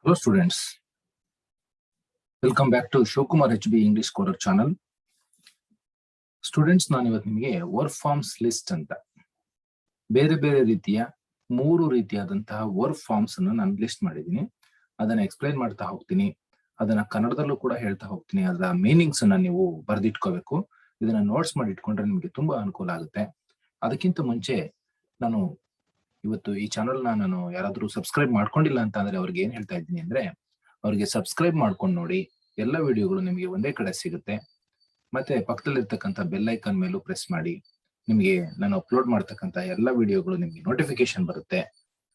Hello students, welcome back to Shivkumar HB English Scorer channel. Students, ನಾನು ಇವತ್ತು ನಿಮಗೆ work forms list ಅಂತ ಬೇರೆ ಬೇರೆ ರೀತಿಯ 3 ರೀತಿಯಾದಂತಹ ವರ್ಕ್ ಫಾರ್ಮ್ಸ್ ಅನ್ನು ನಾನು ಲಿಸ್ಟ್ ಮಾಡಿದ್ದೀನಿ. ಅದನ್ನ ಎಕ್ಸ್ಪ್ಲೈನ್ ಮಾಡ್ತಾ ಹೋಗ್ತೀನಿ. ಅದನ್ನ ಕನ್ನಡದಲ್ಲೂ ಕೂಡ ಹೇಳ್ತಾ ಹೋಗ್ತೀನಿ. ಅದರ ಮೀನಿಂಗ್ಸ್ ಅನ್ನ ನೀವು ಬರೆದಿಟ್ಕೋಬೇಕು. ಇದನ್ನ ನೋಟ್ಸ್ ಮಾಡಿ ಇಟ್ಕೊಂಡ್ರೆ ನಿಮಗೆ ತುಂಬಾ ಅನುಕೂಲ ಆಗುತ್ತೆ. ಅದಕ್ಕಿಂತ ಮುಂಚೆ ನಾನು ಇವತ್ತು ಈ ಚಾನೆಲ್ ನಾನು ಯಾರಾದ್ರೂ ಸಬ್ಸ್ಕ್ರೈಬ್ ಮಾಡ್ಕೊಂಡಿಲ್ಲ ಅಂತ ಅಂದ್ರೆ ಅವ್ರಿಗೆ ಏನ್ ಹೇಳ್ತಾ ಇದ್ದೀನಿ ಅಂದ್ರೆ ಅವ್ರಿಗೆ ಸಬ್ಸ್ಕ್ರೈಬ್ ಮಾಡ್ಕೊಂಡು ನೋಡಿ. ಎಲ್ಲ ವಿಡಿಯೋಗಳು ನಿಮಗೆ ಒಂದೇ ಕಡೆ ಸಿಗುತ್ತೆ. ಮತ್ತೆ ಪಕ್ಕದಲ್ಲಿರ್ತಕ್ಕಂಥ ಬೆಲ್ ಐಕಾನ್ ಮೇಲೂ ಪ್ರೆಸ್ ಮಾಡಿ. ನಿಮಗೆ ನಾನು ಅಪ್ಲೋಡ್ ಮಾಡ್ತಕ್ಕಂಥ ಎಲ್ಲ ವಿಡಿಯೋಗಳು ನಿಮಗೆ ನೋಟಿಫಿಕೇಶನ್ ಬರುತ್ತೆ.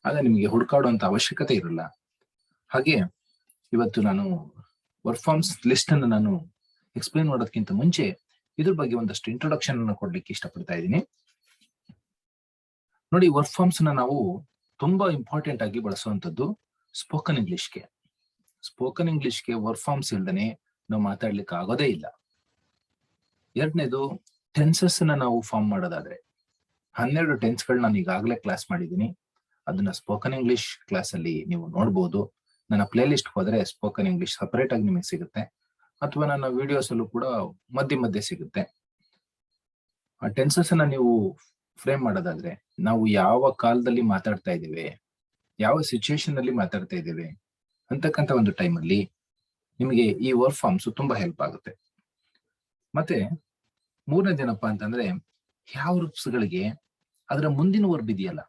ಆಗ ನಿಮಗೆ ಹುಡುಕಾಡುವಂತ ಅವಶ್ಯಕತೆ ಇರಲ್ಲ. ಹಾಗೆ ಇವತ್ತು ನಾನು ವರ್ಕ್ ಫಾರ್ಮ್ಸ್ ಲಿಸ್ಟ್ ಅನ್ನು ನಾನು ಎಕ್ಸ್ಪ್ಲೇನ್ ಮಾಡೋದಕ್ಕಿಂತ ಮುಂಚೆ ಇದ್ರ ಬಗ್ಗೆ ಒಂದಷ್ಟು ಇಂಟ್ರೊಡಕ್ಷನ್ ಅನ್ನು ಕೊಡ್ಲಿಕ್ಕೆ ಇಷ್ಟಪಡ್ತಾ ಇದ್ದೀನಿ. ನೋಡಿ, ವರ್ಕ್ ಫಾರ್ಮ್ಸ್ ನ ನಾವು ತುಂಬಾ ಇಂಪಾರ್ಟೆಂಟ್ ಆಗಿ ಬಳಸುವಂತದ್ದು ಸ್ಪೋಕನ್ ಇಂಗ್ಲಿಷ್ಗೆ. ಸ್ಪೋಕನ್ ಇಂಗ್ಲಿಷ್ಗೆ ವರ್ಕ್ ಫಾರ್ಮ್ಸ್ ಇಲ್ದೇನೆ ನಾವು ಮಾತಾಡ್ಲಿಕ್ಕೆ ಆಗೋದೇ ಇಲ್ಲ. ಎರಡನೇದು, ಟೆನ್ಸಸ್ ನ ನಾವು ಫಾರ್ಮ್ ಮಾಡೋದಾದ್ರೆ 12 ಟೆನ್ಸ್ಗಳು ನಾನು ಈಗಾಗಲೇ ಕ್ಲಾಸ್ ಮಾಡಿದ್ದೀನಿ. ಅದನ್ನ ಸ್ಪೋಕನ್ ಇಂಗ್ಲಿಷ್ ಕ್ಲಾಸ್ ಅಲ್ಲಿ ನೀವು ನೋಡ್ಬೋದು. ನನ್ನ ಪ್ಲೇ ಲಿಸ್ಟ್ ಹೋದ್ರೆ ಸ್ಪೋಕನ್ ಇಂಗ್ಲಿಷ್ ಸಪರೇಟ್ ಆಗಿ ನಿಮಗೆ ಸಿಗುತ್ತೆ, ಅಥವಾ ನನ್ನ ವಿಡಿಯೋಸ್ ಅಲ್ಲೂ ಕೂಡ ಮಧ್ಯೆ ಮಧ್ಯೆ ಸಿಗುತ್ತೆ. ಆ ಟೆನ್ಸಸ್ ಅನ್ನ ನೀವು ಫ್ರೇಮ್ ಮಾಡೋದಾದ್ರೆ ನಾವು ಯಾವ ಕಾಲದಲ್ಲಿ ಮಾತಾಡ್ತಾ ಇದ್ದೇವೆ, ಯಾವ ಸಿಚುಯೇಷನ್ ಅಲ್ಲಿ ಮಾತಾಡ್ತಾ ಇದ್ದೇವೆ ಅಂತಕ್ಕಂಥ ಒಂದು ಟೈಮಲ್ಲಿ ನಿಮಗೆ ಈ ವರ್ಕ್ ಫಾರ್ಮ್ಸ್ ತುಂಬಾ ಹೆಲ್ಪ್ ಆಗುತ್ತೆ. ಮತ್ತೆ ಮೂರನೇದೇನಪ್ಪಾ ಅಂತಂದ್ರೆ, ಯಾವ ರೂಪ್ಸ್ ಗಳಿಗೆ ಅದರ ಮುಂದಿನ ವರ್ಬ್ ಇದೆಯಲ್ಲ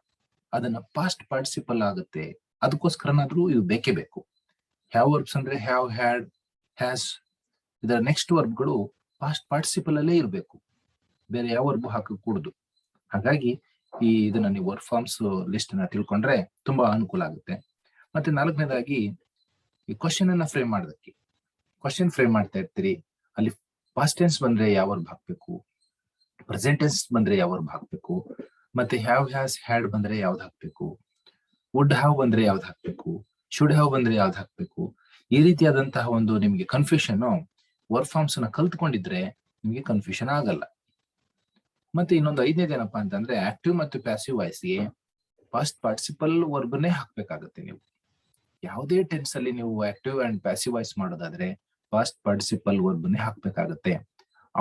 ಅದನ್ನ ಪಾಸ್ಟ್ ಪಾರ್ಟಿಸಿಪಲ್ ಆಗುತ್ತೆ. ಅದಕ್ಕೋಸ್ಕರನಾದ್ರೂ ಇದು ಬೇಕೇ ಬೇಕು. ಹ್ಯಾವ್ ವರ್ಬ್ಸ್ ಅಂದ್ರೆ ಹ್ಯಾವ್, ಹ್ಯಾಡ್, ಹ್ಯಾಸ್, ಇದರ ನೆಕ್ಸ್ಟ್ ವರ್ಬ್ಗಳು ಪಾಸ್ಟ್ ಪಾರ್ಟಿಸಿಪಲ್ ಅಲ್ಲೇ ಇರಬೇಕು. ಬೇರೆ ಯಾವ ವರ್ಬ್ ಹಾಕಕೂಡದು. ಹಾಗಾಗಿ ಇದನ್ನ ನೀವು ವರ್ಕ್ ಫಾರ್ಮ್ಸ್ ಲಿಸ್ಟ್ ಅನ್ನ ತಿಳ್ಕೊಂಡ್ರೆ ತುಂಬಾ ಅನುಕೂಲ ಆಗುತ್ತೆ. ಮತ್ತೆ ನಾಲ್ಕನೇದಾಗಿ ಈ ಕ್ವಶನ್ ಅನ್ನ ಫ್ರೇಮ್ ಮಾಡೋದಕ್ಕೆ, ಕ್ವಶನ್ ಫ್ರೇಮ್ ಮಾಡ್ತಾ ಇರ್ತೀರಿ, ಅಲ್ಲಿ ಪಾಸ್ಟ್ ಟೆನ್ಸ್ ಬಂದ್ರೆ ಯಾವ ವರ್ಬ್ ಹಾಕ್ಬೇಕು, ಪ್ರೆಸೆಂಟ್ ಟೆನ್ಸ್ ಬಂದ್ರೆ ಯಾವ ವರ್ಬ್ ಹಾಕ್ಬೇಕು, ಮತ್ತೆ ಹ್ಯಾವ್, ಹ್ಯಾಸ್, ಹ್ಯಾಡ್ ಬಂದ್ರೆ ಯಾವ್ದು ಹಾಕ್ಬೇಕು, ವುಡ್ ಹ್ಯಾವ್ ಬಂದ್ರೆ ಯಾವ್ದು ಹಾಕ್ಬೇಕು, ಶುಡ್ ಹ್ಯಾವ್ ಬಂದ್ರೆ ಯಾವ್ದು ಹಾಕ್ಬೇಕು. ಈ ರೀತಿಯಾದಂತಹ ಒಂದು ನಿಮಗೆ ಕನ್ಫ್ಯೂಷನ್ ವರ್ಕ್ ಫಾರ್ಮ್ಸ್ ನ ಕಲ್ತ್ಕೊಂಡಿದ್ರೆ ನಿಮಗೆ ಕನ್ಫ್ಯೂಷನ್ ಆಗಲ್ಲ. ಮತ್ತೆ ಇನ್ನೊಂದು ಐದನೇದೇನಪ್ಪಾ ಅಂತಂದ್ರೆ, ಆಕ್ಟಿವ್ ಮತ್ತು ಪ್ಯಾಸಿವ್ ವಾಯ್ಸ್ಗೆ ಪಾಸ್ಟ್ ಪಾರ್ಟಿಸಿಪಲ್ ವರ್ಬ್ನೇ ಹಾಕ್ಬೇಕಾಗತ್ತೆ. ನೀವು ಯಾವುದೇ ಟೆನ್ಸ್ ಅಲ್ಲಿ ನೀವು ಆಕ್ಟಿವ್ ಅಂಡ್ ಪ್ಯಾಸಿವ್ ವಾಯ್ಸ್ ಮಾಡೋದಾದ್ರೆ ಪಾಸ್ಟ್ ಪಾರ್ಟಿಸಿಪಲ್ ವರ್ಬ್ನೇ ಹಾಕ್ಬೇಕಾಗತ್ತೆ.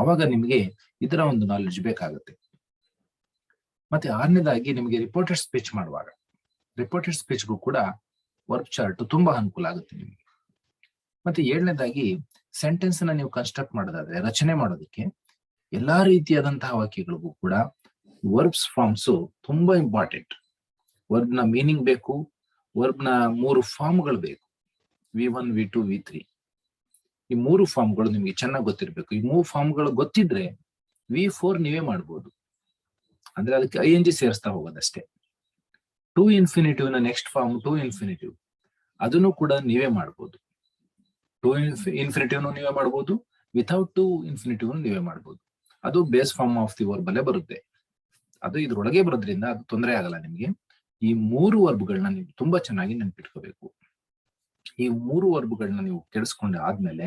ಅವಾಗ ನಿಮಗೆ ಇದರ ಒಂದು ನಾಲೆಡ್ಜ್ ಬೇಕಾಗುತ್ತೆ. ಮತ್ತೆ ಆರನೇದಾಗಿ, ನಿಮಗೆ ರಿಪೋರ್ಟೆಡ್ ಸ್ಪೀಚ್ ಮಾಡುವಾಗ ರಿಪೋರ್ಟೆಡ್ ಸ್ಪೀಚ್ಗೂ ಕೂಡ ವರ್ಕ್ ಚಾರ್ಟ್ ತುಂಬಾ ಅನುಕೂಲ ಆಗುತ್ತೆ ನಿಮಗೆ. ಮತ್ತೆ ಏಳನೇದಾಗಿ, ಸೆಂಟೆನ್ಸ್ ನ ನೀವು ಕನ್ಸ್ಟ್ರಕ್ಟ್ ಮಾಡೋದಾದ್ರೆ, ರಚನೆ ಮಾಡೋದಕ್ಕೆ ಎಲ್ಲಾ ರೀತಿಯಾದಂತಹ ವಾಕ್ಯಗಳಿಗೂ ಕೂಡ ವರ್ಬ್ಸ್ ಫಾರ್ಮ್ಸ್ ತುಂಬಾ ಇಂಪಾರ್ಟೆಂಟ್. ವರ್ಬ್ ನ ಮೀನಿಂಗ್ ಬೇಕು, ವರ್ಬ್ ನ 3 ಫಾರ್ಮ್ಗಳು ಬೇಕು. V1, V2, V3 ಈ 3 ಫಾರ್ಮ್ಗಳು ನಿಮಗೆ ಚೆನ್ನಾಗಿ ಗೊತ್ತಿರಬೇಕು. ಈ 3 ಫಾರ್ಮ್ಗಳು ಗೊತ್ತಿದ್ರೆ V4 ನೀವೇ ಮಾಡ್ಬೋದು. ಅಂದ್ರೆ ಅದಕ್ಕೆ ING ಸೇರಿಸ್ತಾ ಹೋಗೋದಷ್ಟೇ. ಟು ಇನ್ಫಿನಿಟಿವ್ ನ ನೆಕ್ಸ್ಟ್ ಫಾರ್ಮ್ ಟು ಇನ್ಫಿನಿಟಿವ್, ಅದನ್ನು ಕೂಡ ನೀವೇ ಮಾಡ್ಬೋದು. ಟು ಇನ್ಫಿನಿಟಿವ್ ನೀವೇ ಮಾಡ್ಬೋದು, ವಿಥೌಟ್ ಟು ಇನ್ಫಿನಿಟಿವ್ ನೀವೇ ಮಾಡ್ಬೋದು. ಅದು base form of the verb ಅಲ್ಲೇ ಬರುತ್ತೆ. ಅದು ಇದ್ರೊಳಗೆ ಬರೋದ್ರಿಂದ ಅದು ತೊಂದರೆ ಆಗಲ್ಲ ನಿಮಗೆ. ಈ 3 ವರ್ಬ್ಗಳನ್ನ ನೀವು ತುಂಬಾ ಚೆನ್ನಾಗಿ ನೆನ್ಪಿಟ್ಕೋಬೇಕು. ಈ 3 ವರ್ಬ್ಗಳನ್ನ ನೀವು ಕೆಡಿಸ್ಕೊಂಡೆ ಆದ್ಮೇಲೆ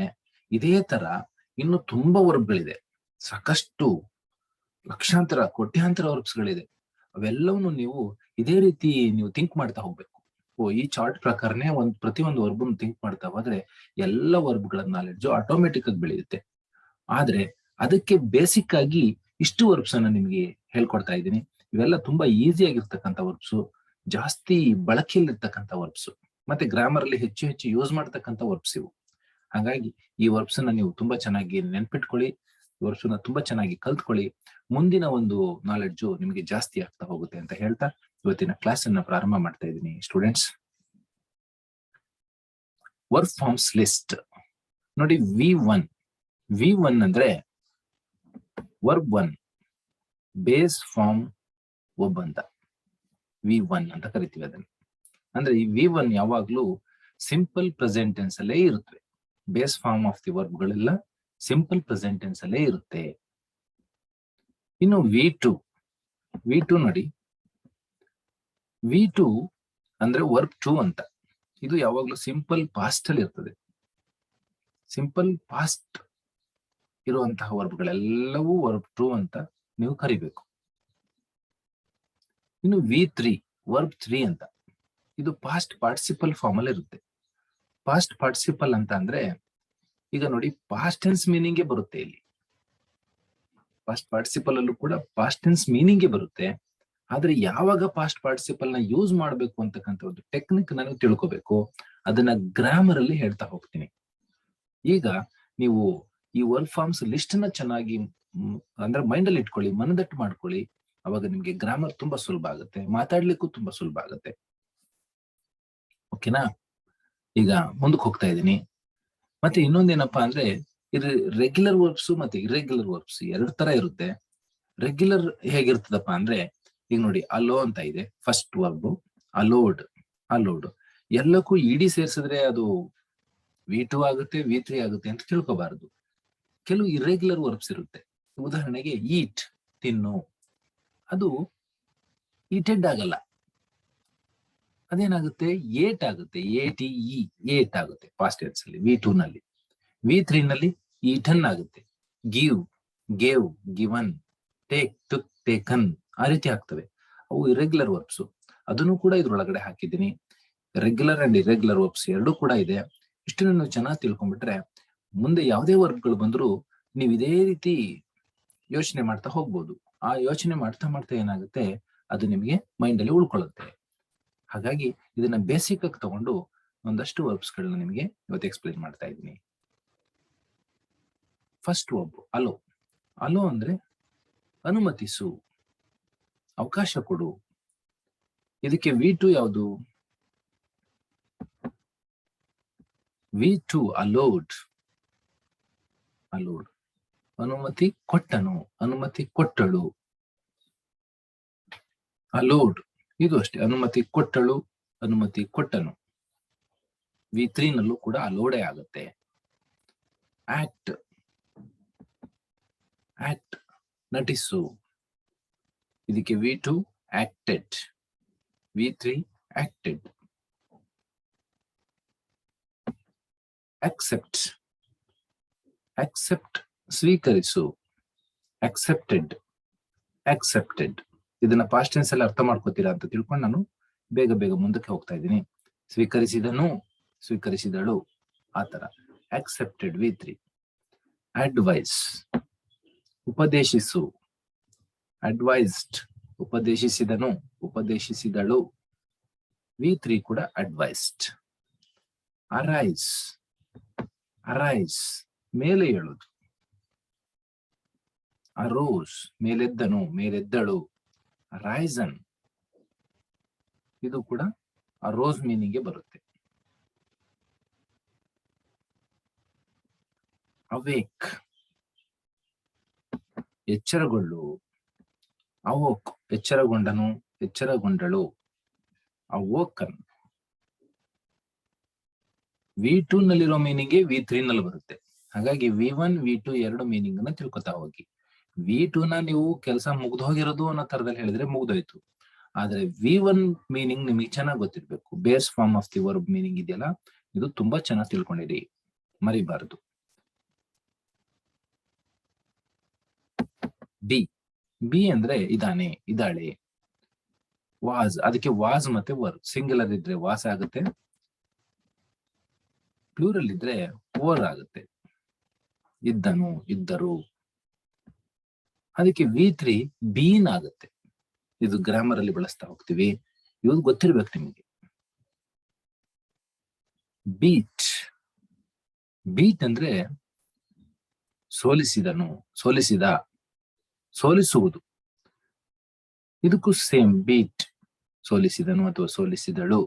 ಇದೇ ತರ ಇನ್ನು ತುಂಬಾ ವರ್ಬ್ಗಳಿದೆ. ಸಾಕಷ್ಟು ಲಕ್ಷಾಂತರ ಕೋಟ್ಯಾಂತರ ವರ್ಬ್ಸ್ಗಳಿದೆ. ಅವೆಲ್ಲವನ್ನು ನೀವು ಇದೇ ರೀತಿ ನೀವು ಥಿಂಕ್ ಮಾಡ್ತಾ ಹೋಗ್ಬೇಕು. ಈ ಚಾರ್ಟ್ ಪ್ರಕಾರನೇ ಪ್ರತಿಯೊಂದು ವರ್ಬ್ ಥಿಂಕ್ ಮಾಡ್ತಾ ಹೋದ್ರೆ ಎಲ್ಲ ವರ್ಬ್ಗಳ ನಾಲೆಡ್ಜ್ ಆಟೋಮೆಟಿಕ್ ಆಗಿ ಬೆಳೆಯುತ್ತೆ. ಆದ್ರೆ ಅದಕ್ಕೆ ಬೇಸಿಕ್ ಆಗಿ ಇಷ್ಟು ವರ್ಬ್ಸ್ ಅನ್ನ ನಿಮಗೆ ಹೇಳ್ಕೊಡ್ತಾ ಇದ್ದೀನಿ. ಇವೆಲ್ಲ ತುಂಬಾ ಈಸಿ ಆಗಿರ್ತಕ್ಕಂಥ ವರ್ಬ್ಸ್, ಜಾಸ್ತಿ ಬಳಕೆಯಲ್ಲಿರ್ತಕ್ಕಂಥ ವರ್ಬ್ಸ್, ಮತ್ತೆ ಗ್ರಾಮರ್ ಅಲ್ಲಿ ಹೆಚ್ಚು ಹೆಚ್ಚು ಯೂಸ್ ಮಾಡ್ತಕ್ಕಂಥ ವರ್ಬ್ಸ್ ಇವು. ಹಾಗಾಗಿ ಈ ವರ್ಬ್ಸ್ ಅನ್ನ ನೀವು ತುಂಬಾ ಚೆನ್ನಾಗಿ ನೆನ್ಪಿಟ್ಕೊಳ್ಳಿ, ವರ್ಬ್ಸ್ ನ ತುಂಬಾ ಚೆನ್ನಾಗಿ ಕಲ್ತ್ಕೊಳ್ಳಿ. ಮುಂದಿನ ಒಂದು ನಾಲೆಡ್ಜ್ ನಿಮಗೆ ಜಾಸ್ತಿ ಆಗ್ತಾ ಹೋಗುತ್ತೆ ಅಂತ ಹೇಳ್ತಾ ಇವತ್ತಿನ ಕ್ಲಾಸ್ ಅನ್ನ ಪ್ರಾರಂಭ ಮಾಡ್ತಾ ಇದ್ದೀನಿ. ಸ್ಟೂಡೆಂಟ್ಸ್, ವರ್ಕ್ ಫಾರ್ಮ್ಸ್ ಲಿಸ್ಟ್ ನೋಡಿ. V1 ಅಂದ್ರೆ ವರ್ಬ್ 1 ಬೇಸ್ ಫಾರ್ಮ್ ವರ್ಬ್ ಅಂತ V1 ಅಂತ ಕರಿತೀವಿ ಅದನ್ನ. ಅಂದ್ರೆ ಈ V1 ಯಾವಾಗ್ಲೂ ಸಿಂಪಲ್ ಪ್ರೆಸೆಂಟ್ ಟೆನ್ಸ್ ಅಲ್ಲೇ ಇರುತ್ತೆ. ಬೇಸ್ ಫಾರ್ಮ್ ಆಫ್ ದಿ ವರ್ಬ್ಗಳೆಲ್ಲ ಸಿಂಪಲ್ ಪ್ರೆಸೆಂಟ್ ಟೆನ್ಸ್ ಅಲ್ಲೇ ಇರುತ್ತೆ. ಇನ್ನು V2 ನೋಡಿ, V2 ಅಂದ್ರೆ ವರ್ಬ್ 2 ಅಂತ. ಇದು ಯಾವಾಗ್ಲೂ ಸಿಂಪಲ್ ಪಾಸ್ಟ್ ಅಲ್ಲಿ ಇರ್ತದೆ. ಸಿಂಪಲ್ ಪಾಸ್ಟ್ ಇರುವಂತಹ ವರ್ಬ್ಗಳೆಲ್ಲವೂ ವರ್ಬ್ 2 ಅಂತ ನೀವು ಕರಿಬೇಕು. ಇನ್ನು V3 ವರ್ಬ್ 3 ಅಂತ. ಇದು ಪಾಸ್ಟ್ ಪಾರ್ಟಿಸಿಪಲ್ ಫಾರ್ಮ್ ಅಲ್ಲಿ ಇರುತ್ತೆ. ಪಾಸ್ಟ್ ಪಾರ್ಟಿಸಿಪಲ್ ಅಂತ ಅಂದ್ರೆ ಈಗ ನೋಡಿ ಪಾಸ್ಟ್ ಟೆನ್ಸ್ ಮೀನಿಂಗ್ ಬರುತ್ತೆ ಇಲ್ಲಿ. ಪಾಸ್ಟ್ ಪಾರ್ಟಿಸಿಪಲ್ ಅಲ್ಲೂ ಕೂಡ ಪಾಸ್ಟ್ ಟೆನ್ಸ್ ಮೀನಿಂಗ್ ಬರುತ್ತೆ. ಆದ್ರೆ ಯಾವಾಗ ಪಾಸ್ಟ್ ಪಾರ್ಟಿಸಿಪಲ್ ನ ಯೂಸ್ ಮಾಡಬೇಕು ಅಂತಕ್ಕಂಥ ಒಂದು ಟೆಕ್ನಿಕ್ ನಾನು ತಿಳ್ಕೋಬೇಕು. ಅದನ್ನ ಗ್ರಾಮರ್ ಅಲ್ಲಿ ಹೇಳ್ತಾ ಹೋಗ್ತೀನಿ. ಈಗ ನೀವು ಈ ವರ್ಕ್ ಫಾರ್ಮ್ಸ್ ಲಿಸ್ಟ್ ನ ಚೆನ್ನಾಗಿ ಅಂದ್ರೆ ಮೈಂಡ್ ಅಲ್ಲಿ ಇಟ್ಕೊಳ್ಳಿ, ಮನದಟ್ಟು ಮಾಡ್ಕೊಳ್ಳಿ. ಅವಾಗ ನಿಮ್ಗೆ ಗ್ರಾಮರ್ ತುಂಬಾ ಸುಲಭ ಆಗುತ್ತೆ, ಮಾತಾಡ್ಲಿಕ್ಕೂ ತುಂಬಾ ಸುಲಭ ಆಗುತ್ತೆ. ಓಕೆನಾ? ಈಗ ಮುಂದಕ್ಕೆ ಹೋಗ್ತಾ ಇದ್ದೀನಿ. ಮತ್ತೆ ಇನ್ನೊಂದೇನಪ್ಪಾ ಅಂದ್ರೆ ಇದು ರೆಗ್ಯುಲರ್ ವರ್ಬ್ಸ್ ಮತ್ತೆ ಇರೆಗ್ಯುಲರ್ ವರ್ಬ್ಸ್ ಎರಡು ತರ ಇರುತ್ತೆ. ರೆಗ್ಯುಲರ್ ಹೇಗಿರ್ತದಪ್ಪ ಅಂದ್ರೆ ಈಗ ನೋಡಿ ಅಲೋ ಅಂತ ಇದೆ ಫಸ್ಟ್ ವರ್ಬ್, ಅಲೋಡ್ ಅಲೋಡ್ ಎಲ್ಲಕ್ಕೂ ಇಡಿ ಸೇರಿಸಿದ್ರೆ ಅದು V2 ಆಗುತ್ತೆ, V3 ಆಗುತ್ತೆ ಅಂತ ತಿಳ್ಕೋಬಾರದು. ಕೆಲವು ಇರೆಗ್ಯುಲರ್ ವರ್ಬ್ಸ್ ಇರುತ್ತೆ. ಉದಾಹರಣೆಗೆ ಈಟ್ ತಿನ್ನು, ಅದು ಈಟೆಡ್ ಆಗಲ್ಲ, ಅದೇನಾಗುತ್ತೆ ಏಟ್ ಆಗುತ್ತೆ, ATE ಏಟ್ ಆಗುತ್ತೆ ಪಾಸ್ಟ್ ಟೆನ್ಸ್ ಅಲ್ಲಿ, V2 ನಲ್ಲಿ. V3 ನಲ್ಲಿ ಈಟನ್ ಆಗುತ್ತೆ, give gave given, take took taken ಆ ರೀತಿ ಆಗ್ತವೆ. ಅವು ಇರೆಗ್ಯುಲರ್ ವರ್ಬ್ಸ್. ಅದನ್ನು ಕೂಡ ಇದ್ರೊಳಗಡೆ ಹಾಕಿದ್ದೀನಿ. ರೆಗ್ಯುಲರ್ ಅಂಡ್ ಇರೆಗ್ಯುಲರ್ ವರ್ಬ್ಸ್ ಎರಡೂ ಕೂಡ ಇದೆ. ಇಷ್ಟನ್ನು ನೀವು ಚೆನ್ನಾಗಿ ತಿಳ್ಕೊಂಡ್ಬಿಟ್ರೆ ಮುಂದೆ ಯಾವುದೇ ವರ್ಬ್ಗಳು ಬಂದರೂ ನೀವು ಇದೇ ರೀತಿ ಯೋಚನೆ ಮಾಡ್ತಾ ಹೋಗ್ಬೋದು. ಆ ಯೋಚನೆ ಮಾಡ್ತಾ ಮಾಡ್ತಾ ಏನಾಗುತ್ತೆ, ಅದು ನಿಮಗೆ ಮೈಂಡ್ ಅಲ್ಲಿ ಉಳ್ಕೊಳ್ಳುತ್ತೆ. ಹಾಗಾಗಿ ಇದನ್ನ ಬೇಸಿಕ್ ಆಗಿ ತಗೊಂಡು ಒಂದಷ್ಟು ವರ್ಬ್ಸ್ ಗಳನ್ನ ನಿಮಗೆ ಇವತ್ತು ಎಕ್ಸ್ಪ್ಲೇನ್ ಮಾಡ್ತಾ ಇದ್ದೀನಿ. First verb hello. ಅಲೋ ಅಂದ್ರೆ ಅನುಮತಿಸು, ಅವಕಾಶ ಕೊಡು. ಇದಕ್ಕೆ V2 ಯಾವುದು? V2 allowed. ಅಲೋಡ್ ಅನುಮತಿ ಕೊಟ್ಟನು, ಅನುಮತಿ ಕೊಟ್ಟಳು. ಅಲೋಡ್ ಇದು ಅಷ್ಟೇ, ಅನುಮತಿ ಕೊಟ್ಟಳು, ಅನುಮತಿ ಕೊಟ್ಟನು. V3 ನಲ್ಲೂ ಕೂಡ ಅಲೋಡೇ ಆಗುತ್ತೆ. ಆಕ್ಟ್ ಆಕ್ಟ್ ನಟಿಸು. ಇದಕ್ಕೆ V2 acted, V3 acted. Accept accept ಸ್ವೀಕರಿಸು, ಅಕ್ಸೆಪ್ಟೆಡ್ ಅಕ್ಸೆಪ್ಟೆಡ್. ಇದನ್ನ ಪಾಸ್ಟ್ ಟೆನ್ಸ್ ಅಲ್ಲಿ ಅರ್ಥ ಮಾಡ್ಕೋತೀರಾ ಅಂತ ತಿಳ್ಕೊಂಡು ನಾನು ಬೇಗ ಬೇಗ ಮುಂದಕ್ಕೆ ಹೋಗ್ತಾ ಇದ್ದೀನಿ. ಸ್ವೀಕರಿಸಿದನು, ಸ್ವೀಕರಿಸಿದಳು, ಆತರ. Accepted V3. ಅಡ್ವೈಸ್ ಉಪದೇಶಿಸು, ಅಡ್ವೈಸ್ಡ್ ಉಪದೇಶಿಸಿದನು, ಉಪದೇಶಿಸಿದಳು. V3 ಕೂಡ ಅಡ್ವೈಸ್ಡ್. ಅರೈಸ್ ಅರೈಸ್ ಮೇಲೆ ಏಳುದು, ಅರೋಸ್ ಮೇಲೆದ್ದನು, ಮೇಲೆದ್ದಳು. ರೈಸನ್ ಇದು ಕೂಡ ಅರೋಸ್ ಮೀನಿಂಗ್ ಬರುತ್ತೆ. ಅವೇಕ್ ಎಚ್ಚರಗೊಳ್ಳು, ಅವೋಕ್ ಎಚ್ಚರಗೊಂಡನು, ಎಚ್ಚರಗೊಂಡಳು. ಅವೋಕನ್ V2 ನಲ್ಲಿರೋ ಮೀನಿಂಗ್ V3 ನಲ್ಲಿ ಬರುತ್ತೆ. ಹಾಗಾಗಿ V1 V2 ಎರಡು ಮೀನಿಂಗ್ ಅನ್ನ ತಿಳ್ಕೊತಾ ಹೋಗಿ. V2 ನ ನೀವು ಕೆಲಸ ಮುಗ್ದು ಹೋಗಿರೋದು ಅನ್ನೋ ತರದಲ್ಲಿ ಹೇಳಿದ್ರೆ ಮುಗ್ದೋಯ್ತು. ಆದ್ರೆ V1 ಮೀನಿಂಗ್ ನಿಮಗೆ ಚೆನ್ನಾಗಿ ಗೊತ್ತಿರ್ಬೇಕು. Base form of the verb meaning ಇದೆಯಲ್ಲ, ಇದು ತುಂಬಾ ಚೆನ್ನಾಗಿ ತಿಳ್ಕೊಂಡಿರಿ, ಮರಿಬಾರದು. ಬಿ ಅಂದ್ರೆ ಇದಾನೆ, ಇದಾಳೆ. ವಾಸ್ ಅದಕ್ಕೆ ವಾಸ್ ಮತ್ತೆ ವರ್. ಸಿಂಗುಲರ್ ಇದ್ರೆ ವಾಸ್ ಆಗುತ್ತೆ, ಪ್ಲೂರಲ್ ಇದ್ರೆ ವರ್ ಆಗುತ್ತೆ. ಇದ್ದನು, ಇದ್ದರು. ಅದಕ್ಕೆ V3 ಬೀನ್ ಆಗುತ್ತೆ. ಇದು ಗ್ರಾಮರ್ ಅಲ್ಲಿ ಬಳಸ್ತಾ ಹೋಗ್ತೀವಿ, ಇವಾಗ ಗೊತ್ತಿರ್ಬೇಕು ನಿಮಗೆ. ಬೀಟ್ ಬೀಟ್ ಅಂದ್ರೆ ಸೋಲಿಸಿದನು, ಸೋಲಿಸಿದ, ಸೋಲಿಸುವುದು. ಇದಕ್ಕೂ ಸೇಮ್ ಬೀಟ್, ಸೋಲಿಸಿದನು ಅಥವಾ ಸೋಲಿಸಿದಳು.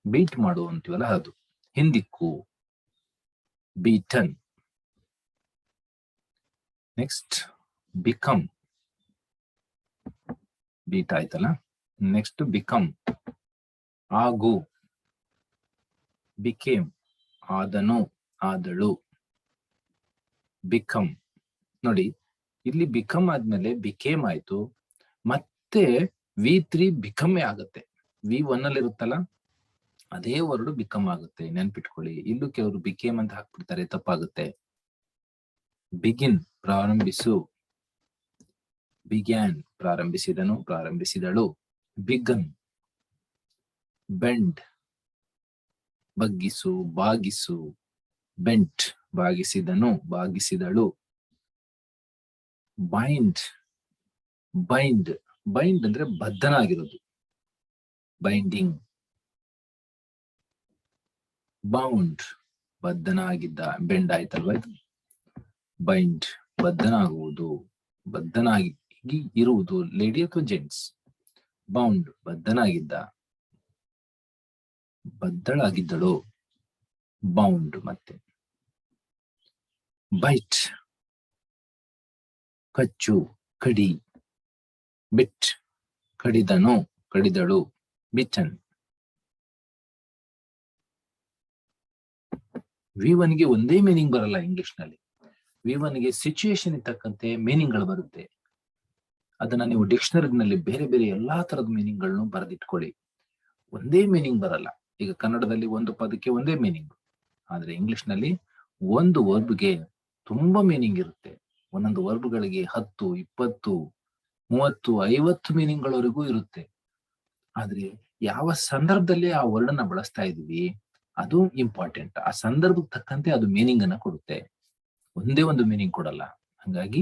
ಬೀಟ್ ಮಾಡು ಅಂತೀವಲ್ಲ ಅದು. ಹಿಂದಿಕ್ಕು ಬೀಟನ್. Next become. ಬೀಟ್ ಆಯ್ತಲ್ಲ, ನೆಕ್ಸ್ಟ್ ಬಿಕಮ್ ಆಗು. ಬಿಕೇಮ್ ಆದನು, ಆದಳು. ಬಿಕಮ್ ನೋಡಿ, ಇಲ್ಲಿ ಬಿಕಮ್ ಆದ್ಮೇಲೆ ಬಿಕೇಮ್ ಆಯ್ತು, ಮತ್ತೆ V3 ಬಿಕಮ್ ಆಗುತ್ತೆ. V1 ಅಲ್ಲಿ ಇರುತ್ತಲ್ಲ ಅದೇ ವರ್ಡ್ ಬಿಕಮ್ ಆಗುತ್ತೆ, ನೆನ್ಪಿಟ್ಕೊಳ್ಳಿ. ಇಲ್ಲೂ ಕೆಲವರು ಬಿಕೇಮ್ ಅಂತ ಹಾಕ್ಬಿಡ್ತಾರೆ, ತಪ್ಪಾಗುತ್ತೆ. ಬಿಗಿನ್ ಪ್ರಾರಂಭಿಸು, ಬಿಗ್ಯಾನ್ ಪ್ರಾರಂಭಿಸಿದನು, ಪ್ರಾರಂಭಿಸಿದಳು. ಬಿಗನ್ ಬೆಂಡ್ ಬಗ್ಗಿಸು, ಬಾಗಿಸು. ಬೆಂಟ್, ಬಾಗಿಸಿದನು, ಬಾಗಿಸಿದಳು. ಬೈಂಡ್, ಬೈಂಡ್, ಬೈಂಡ್ ಅಂದ್ರೆ ಬದ್ಧನಾಗಿರೋದು. ಬೈಂಡಿಂಗ್. ಬೌಂಡ್, ಬದ್ಧನಾಗಿದ್ದ. ಬೆಂಡ್ ಆಯ್ತಲ್ವಾ ಇದು. ಬೈಂಡ್, ಬದ್ಧನಾಗುವುದು, ಬದ್ಧನಾಗಿ ಇರುವುದು. ಲೇಡಿ ಅಥವಾ ಜೆಂಟ್ಸ್. ಬೌಂಡ್, ಬದ್ಧನಾಗಿದ್ದ. ಬದ್ಧಳಾಗಿದ್ದಳು. ಬೌಂಡ್. ಮತ್ತೆ ಬೈಟ್, ಕಚ್ಚು, ಕಡಿ. ಬಿಟ್, ಕಡಿದನು, ಕಡಿದಳು. ಬಿಟನ್. V1 ಗೆ ಒಂದೇ ಮೀನಿಂಗ್ ಬರಲ್ಲ ಇಂಗ್ಲಿಷ್ ನಲ್ಲಿ. V1 ಗೆ ಸಿಚುಯೇಷನ್ ತಕ್ಕಂತೆ ಮೀನಿಂಗ್ ಗಳು ಬರುತ್ತೆ. ಅದನ್ನ ನೀವು ಡಿಕ್ಷನರಿನಲ್ಲಿ ಬೇರೆ ಬೇರೆ ಎಲ್ಲಾ ತರದ ಮೀನಿಂಗ್ ಗಳನ್ನು ಬರೆದಿಟ್ಕೊಳ್ಳಿ. ಒಂದೇ ಮೀನಿಂಗ್ ಬರಲ್ಲ. ಈಗ ಕನ್ನಡದಲ್ಲಿ ಒಂದು ಪದಕ್ಕೆ ಒಂದೇ ಮೀನಿಂಗ್, ಆದ್ರೆ ಇಂಗ್ಲಿಷ್ ನಲ್ಲಿ ಒಂದು ವರ್ಬ್ಗೆ ತುಂಬಾ ಮೀನಿಂಗ್ ಇರುತ್ತೆ. ಒಂದೊಂದು ವರ್ಬ್ಗಳಿಗೆ 10, 20, 30, 50 ಮೀನಿಂಗ್ ಗಳವರೆಗೂ ಇರುತ್ತೆ. ಆದ್ರೆ ಯಾವ ಸಂದರ್ಭದಲ್ಲಿ ಆ ವರ್ಡ್ ಅನ್ನ ಬಳಸ್ತಾ ಇದೀವಿ ಅದು ಇಂಪಾರ್ಟೆಂಟ್. ಆ ಸಂದರ್ಭಕ್ಕೆ ತಕ್ಕಂತೆ ಅದು ಮೀನಿಂಗ್ ಅನ್ನ ಕೊಡುತ್ತೆ. ಒಂದೇ ಒಂದು ಮೀನಿಂಗ್ ಕೊಡಲ್ಲ. ಹಾಗಾಗಿ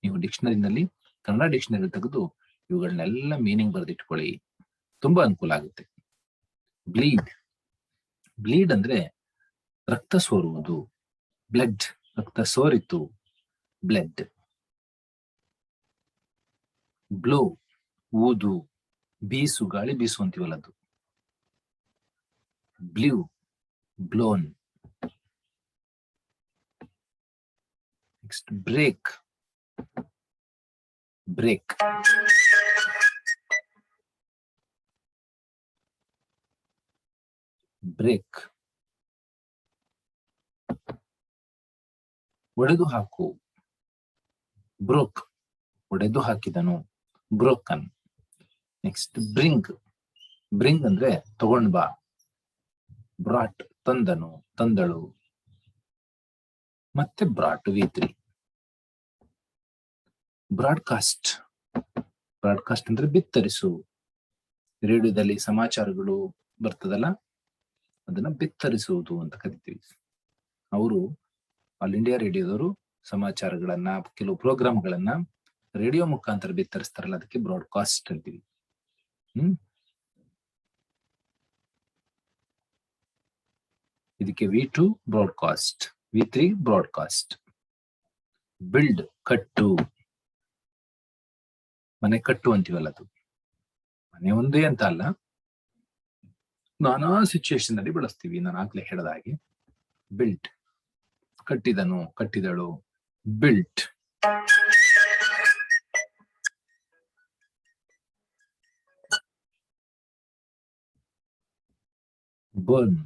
ನೀವು ಡಿಕ್ಷನರಿನಲ್ಲಿ ಕನ್ನಡ ಡಿಕ್ಷನರಿ ತೆಗೆದು ಇವುಗಳನ್ನೆಲ್ಲ ಮೀನಿಂಗ್ ಬರೆದಿಟ್ಕೊಳ್ಳಿ, ತುಂಬಾ ಅನುಕೂಲ ಆಗುತ್ತೆ. ಬ್ಲೀಡ್, ಬ್ಲೀಡ್ ಅಂದ್ರೆ ರಕ್ತ ಸೋರುವುದು. ಬ್ಲಡ್, ರಕ್ತ ಸೋರಿತು. ಬ್ಲಡ್. ಬ್ಲೋ, ಊದು, ಬೀಸು, ಗಾಳಿ ಬೀಸು ಅಂತೀವಲ್ಲ ಅದು. Blew, blown. Next break, break. Break. ಒಡೆದು ಹಾಕು. ಬ್ರೋಕ್, ಒಡೆದು ಹಾಕಿದನು. ಬ್ರೋಕನ್. ನೆಕ್ಸ್ಟ್ ಬ್ರಿಂಗ್, ಬ್ರಿಂಗ್ ಅಂದ್ರೆ ತಗೊಂಡ್ ಬಾ. ಬ್ರಾಟ್, ತಂದನು, ತಂದಳು. ಮತ್ತೆ ಬ್ರಾಟ್, V3. ಬ್ರಾಡ್ಕಾಸ್ಟ್, ಬ್ರಾಡ್ಕಾಸ್ಟ್ ಅಂದ್ರೆ ಬಿತ್ತರಿಸು. ರೇಡಿಯೋದಲ್ಲಿ ಸಮಾಚಾರಗಳು ಬರ್ತದಲ್ಲ, ಅದನ್ನ ಬಿತ್ತರಿಸುವುದು ಅಂತ ಕರಿತೀವಿ. ಅವರು ಆಲ್ ಇಂಡಿಯಾ ರೇಡಿಯೋದವರು ಸಮಾಚಾರಗಳನ್ನ, ಕೆಲವು ಪ್ರೋಗ್ರಾಮ್ಗಳನ್ನ ರೇಡಿಯೋ ಮುಖಾಂತರ ಬಿತ್ತರಿಸ್ತಾರಲ್ಲ, ಅದಕ್ಕೆ ಬ್ರಾಡ್ಕಾಸ್ಟ್ ಅಂತೀವಿ. ಇದಕ್ಕೆ V2 broadcast, V3 broadcast. Build, ಕಟ್ಟು. ಮನೆ ಕಟ್ಟು ಅಂತೀವಲ್ಲ ಅದು. ಮನೆ ಒಂದೇ ಅಂತ ಅಲ್ಲ, ನಾನಾ ಸಿಚುಯೇಷನ್ ಅಲ್ಲಿ ಬಳಸ್ತೀವಿ. ನಾನು ಆಗ್ಲೇ ಹೇಳಿದ ಹಾಗೆ. ಬಿಲ್ಟ್, ಕಟ್ಟಿದನು, ಕಟ್ಟಿದಳು. ಬಿಲ್ಟ್. ಬರ್ನ್,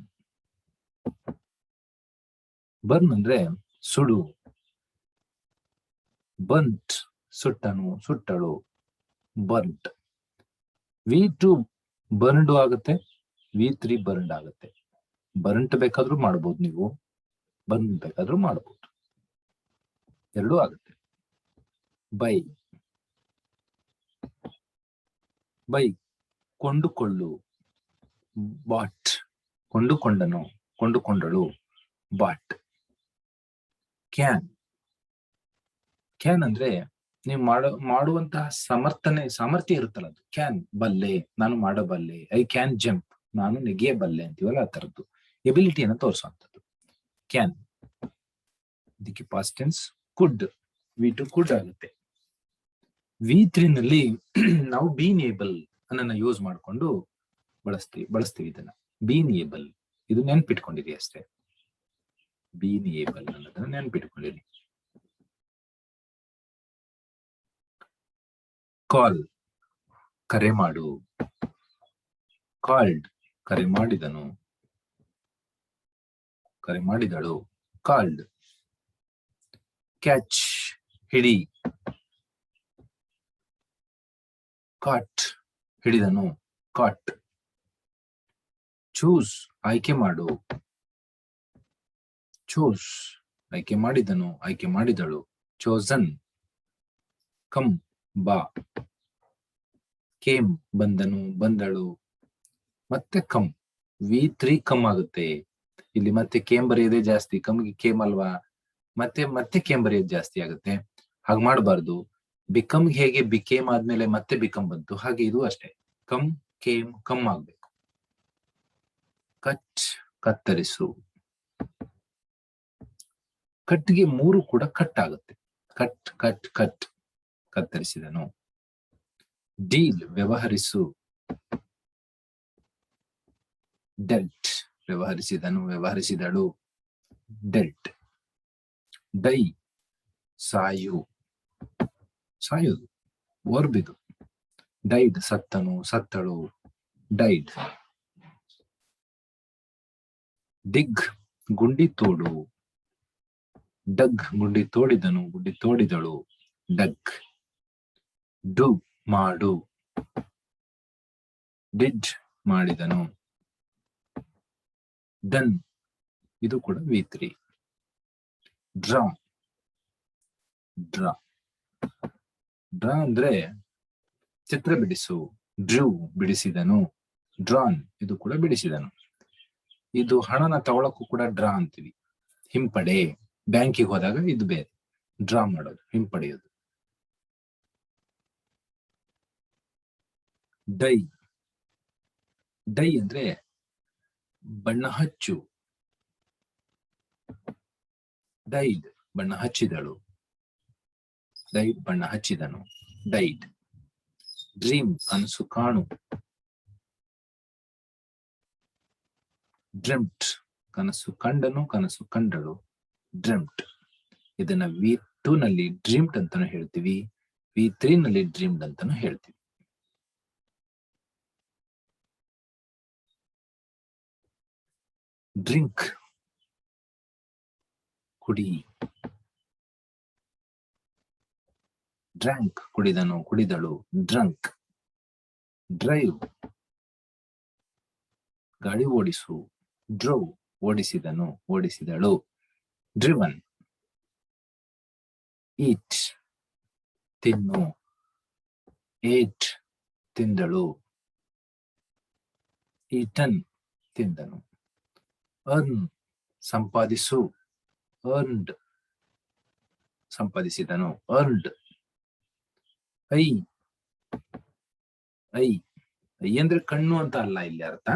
ಬರ್ನ್ ಅಂದ್ರೆ ಸುಡು. ಬಂಟ್, ಸುಟ್ಟನು, ಸುಟ್ಟಳು. ಬರ್ಂಟ್. V2 ಬರ್ನ್ಡ್ ಆಗುತ್ತೆ, V3 ಬರ್ನ್ಡ್ ಆಗುತ್ತೆ. ಬರ್ಂಟ್ ಬೇಕಾದ್ರೂ ಮಾಡ್ಬೋದು ನೀವು, ಬರ್ನ್ ಬೇಕಾದ್ರೂ ಮಾಡ್ಬೋದು, ಎರಡೂ ಆಗುತ್ತೆ. ಬೈ, ಬೈ, ಕೊಂಡುಕೊಳ್ಳು. ಬಾಟ್, ಕೊಂಡುಕೊಂಡನು, ಕೊಂಡುಕೊಂಡಳು. ಬಾಟ್. ಕ್ಯಾನ್, ಕ್ಯಾನ್ ಅಂದ್ರೆ ನೀವು ಮಾಡುವಂತಹ ಸಾಮರ್ಥ್ಯ ಇರುತ್ತಲ್ಲ ಅದು. ಕ್ಯಾನ್, ಬಲ್ಲೆ, ನಾನು ಮಾಡಬಲ್ಲೆ. ಐ ಕ್ಯಾನ್ ಜಂಪ್, ನಾನು ನೆಗೆಯಬಲ್ಲೆ ಅಂತೀವಲ್ಲ ಆ ತರದ್ದು ಎಬಿಲಿಟಿಯನ್ನು ತೋರಿಸುವಂಥದ್ದು ಕ್ಯಾನ್. ಇದಕ್ಕೆ ಪಾಸ್ಟ್ ಟೆನ್ಸ್ ಕುಡ್, V2 ಕುಡ್ ಆಗುತ್ತೆ. V3 ನಲ್ಲಿ ನಾವು ಬೀನ್ ಏಬಲ್ ಅನ್ನನ್ನ ಯೂಸ್ ಮಾಡಿಕೊಂಡು ಬಳಸ್ತೀವಿ ಇದನ್ನ. ಬೀನ್ ಏಬಲ್, ಇದು ನೆನ್ಪಿಟ್ಕೊಂಡಿರಿ ಅಷ್ಟೇ. ಬೀನ್ ಏಬಲ್ ಅನ್ನೋದನ್ನ ನೆನ್ಪಿಟ್ಕೊಂಡಿರಿ. ಕಾಲ್, ಕರೆ ಮಾಡು. ಕಾಲ್ಡ್, ಕರೆ ಮಾಡಿದನು, ಕರೆ ಮಾಡಿದಳು. ಕಾಲ್ಡ್. ಕ್ಯಾಚ್, ಹಿಡಿ. ಕಾಟ್, ಹಿಡಿದನು, ಕಾಟ್. ಚೂಸ್, ಆಯ್ಕೆ ಮಾಡು. ಚೂಸ್, ಆಯ್ಕೆ ಮಾಡಿದನು, ಆಯ್ಕೆ ಮಾಡಿದಳು. ಚೋಸನ್. ಕಮ್, ಬಾ. ಕೇಮ್, ಬಂದನು, ಬಂದಳು. ಮತ್ತೆ ಕಮ್, V3 ಕಮ್ ಆಗುತ್ತೆ. ಇಲ್ಲಿ ಮತ್ತೆ ಕೇಮ್ ಬರೆಯೋದೇ ಜಾಸ್ತಿ, ಕಮ್ಗೆ ಕೇಮ್ ಅಲ್ವಾ, ಮತ್ತೆ ಕೇಮ್ ಬರೆಯೋದು ಜಾಸ್ತಿ ಆಗುತ್ತೆ. ಹಾಗೆ ಮಾಡಬಾರ್ದು. ಬಿಕಮ್ ಹೇಗೆ ಬಿಕೇಮ್ ಆದ್ಮೇಲೆ ಮತ್ತೆ ಬಿಕಮ್ ಬಂತು, ಹಾಗೆ ಇದು ಅಷ್ಟೇ, ಕಮ್ ಕೇಮ್ ಕಮ್ ಆಗ್ಬೇಕು. ಕಟ್ ಕತ್ತರಿಸು. ಕಟ್ಗೆ 3 ಕೂಡ ಕಟ್ ಆಗುತ್ತೆ. ಕಟ್ ಕಟ್ ಕಟ್ ಕತ್ತರಿಸಿದನು. ಡೀಲ್ ವ್ಯವಹರಿಸು. ಡೆಲ್ಟ್ ವ್ಯವಹರಿಸಿದನು ವ್ಯವಹರಿಸಿದಳು. ಡೆಲ್ಟ್. ಡೈ ಸಾಯು. ಸಾಯುದು ವರ್ಬಿದು. ಡೈಡ್ ಸತ್ತನು ಸತ್ತಳು. ಡೈಡ್. ಡಿಗ್ ಗುಂಡಿ ತೋಡು. ಡಗ್ ಗುಂಡಿ ತೋಡಿದನು ಗುಂಡಿ ತೋಡಿದಳು. ಡಗ್. ಡು ಮಾಡು. ಡಿಡ್ ಮಾಡಿದನು. ಡನ್ ಇದು ಕೂಡ V3. ಡ್ರಾ. ಡ್ರಾ. ಡ್ರಾ ಅಂದ್ರೆ ಚಿತ್ರ ಬಿಡಿಸು. ಡ್ರೂ ಬಿಡಿಸಿದನು. ಡ್ರಾನ್ ಇದು ಕೂಡ ಬಿಡಿಸಿದನು. ಇದು ಹಣನ ತಗೊಳಕ್ಕೂ ಕೂಡ ಡ್ರಾ ಅಂತೀವಿ. ಹಿಂಪಡೆ. ಬ್ಯಾಂಕಿಗೆ ಹೋದಾಗ ಇದು ಬೇರೆ, ಡ್ರಾ ಮಾಡೋದು, ಹಿಂಪಡೆಯೋದು. ಡೈ. ಡೈ ಅಂದ್ರೆ ಬಣ್ಣ ಹಚ್ಚು. ಡೈಡ್ ಬಣ್ಣ ಹಚ್ಚಿದಳು. ಡೈಡ್ ಬಣ್ಣ ಹಚ್ಚಿದನು. ಡೈಡ್. ಡ್ರೀಮ್ ಕನಸು ಕಾಣು. ಡ್ರಿಮ್ಟ್ ಕನಸು ಕಂಡನು ಕನಸು ಕಂಡಳು. ಡ್ರಿಮ್ಟ್. ಇದನ್ನ V2 ನಲ್ಲಿ ಡ್ರೀಮ್ಡ್ ಅಂತಾನು ಹೇಳ್ತೀವಿ, V3 ನಲ್ಲಿ ಡ್ರೀಮ್ಡ್ ಅಂತಾನು ಹೇಳ್ತೀವಿ. ಡ್ರಿಂಕ್ ಕುಡಿ. ಡ್ರ್ಯಾಂಕ್ ಕುಡಿದನು ಕುಡಿದಳು. ಡ್ರಂಕ್. ಡ್ರೈವ್ ಗಾಡಿ ಓಡಿಸು. ಡ್ರೋವ್ ಓಡಿಸಿದನು ಓಡಿಸಿದಳು. ಡ್ರಿವನ್. ಈಟ್ ತಿನ್ನು. ಏಟ್ ತಿಂದಳು. ಈಟನ್ ತಿಂದನು. ಅರ್ನ್ ಸಂಪಾದಿಸು. ಅರ್ನ್ಡ್ ಸಂಪಾದಿಸಿದನು. ಅರ್ನ್ಡ್. ಐ. ಐ. ಐ ಅಂದ್ರೆ ಕಣ್ಣು ಅಂತ ಅಲ್ಲ ಇಲ್ಲಿ ಅರ್ಥ.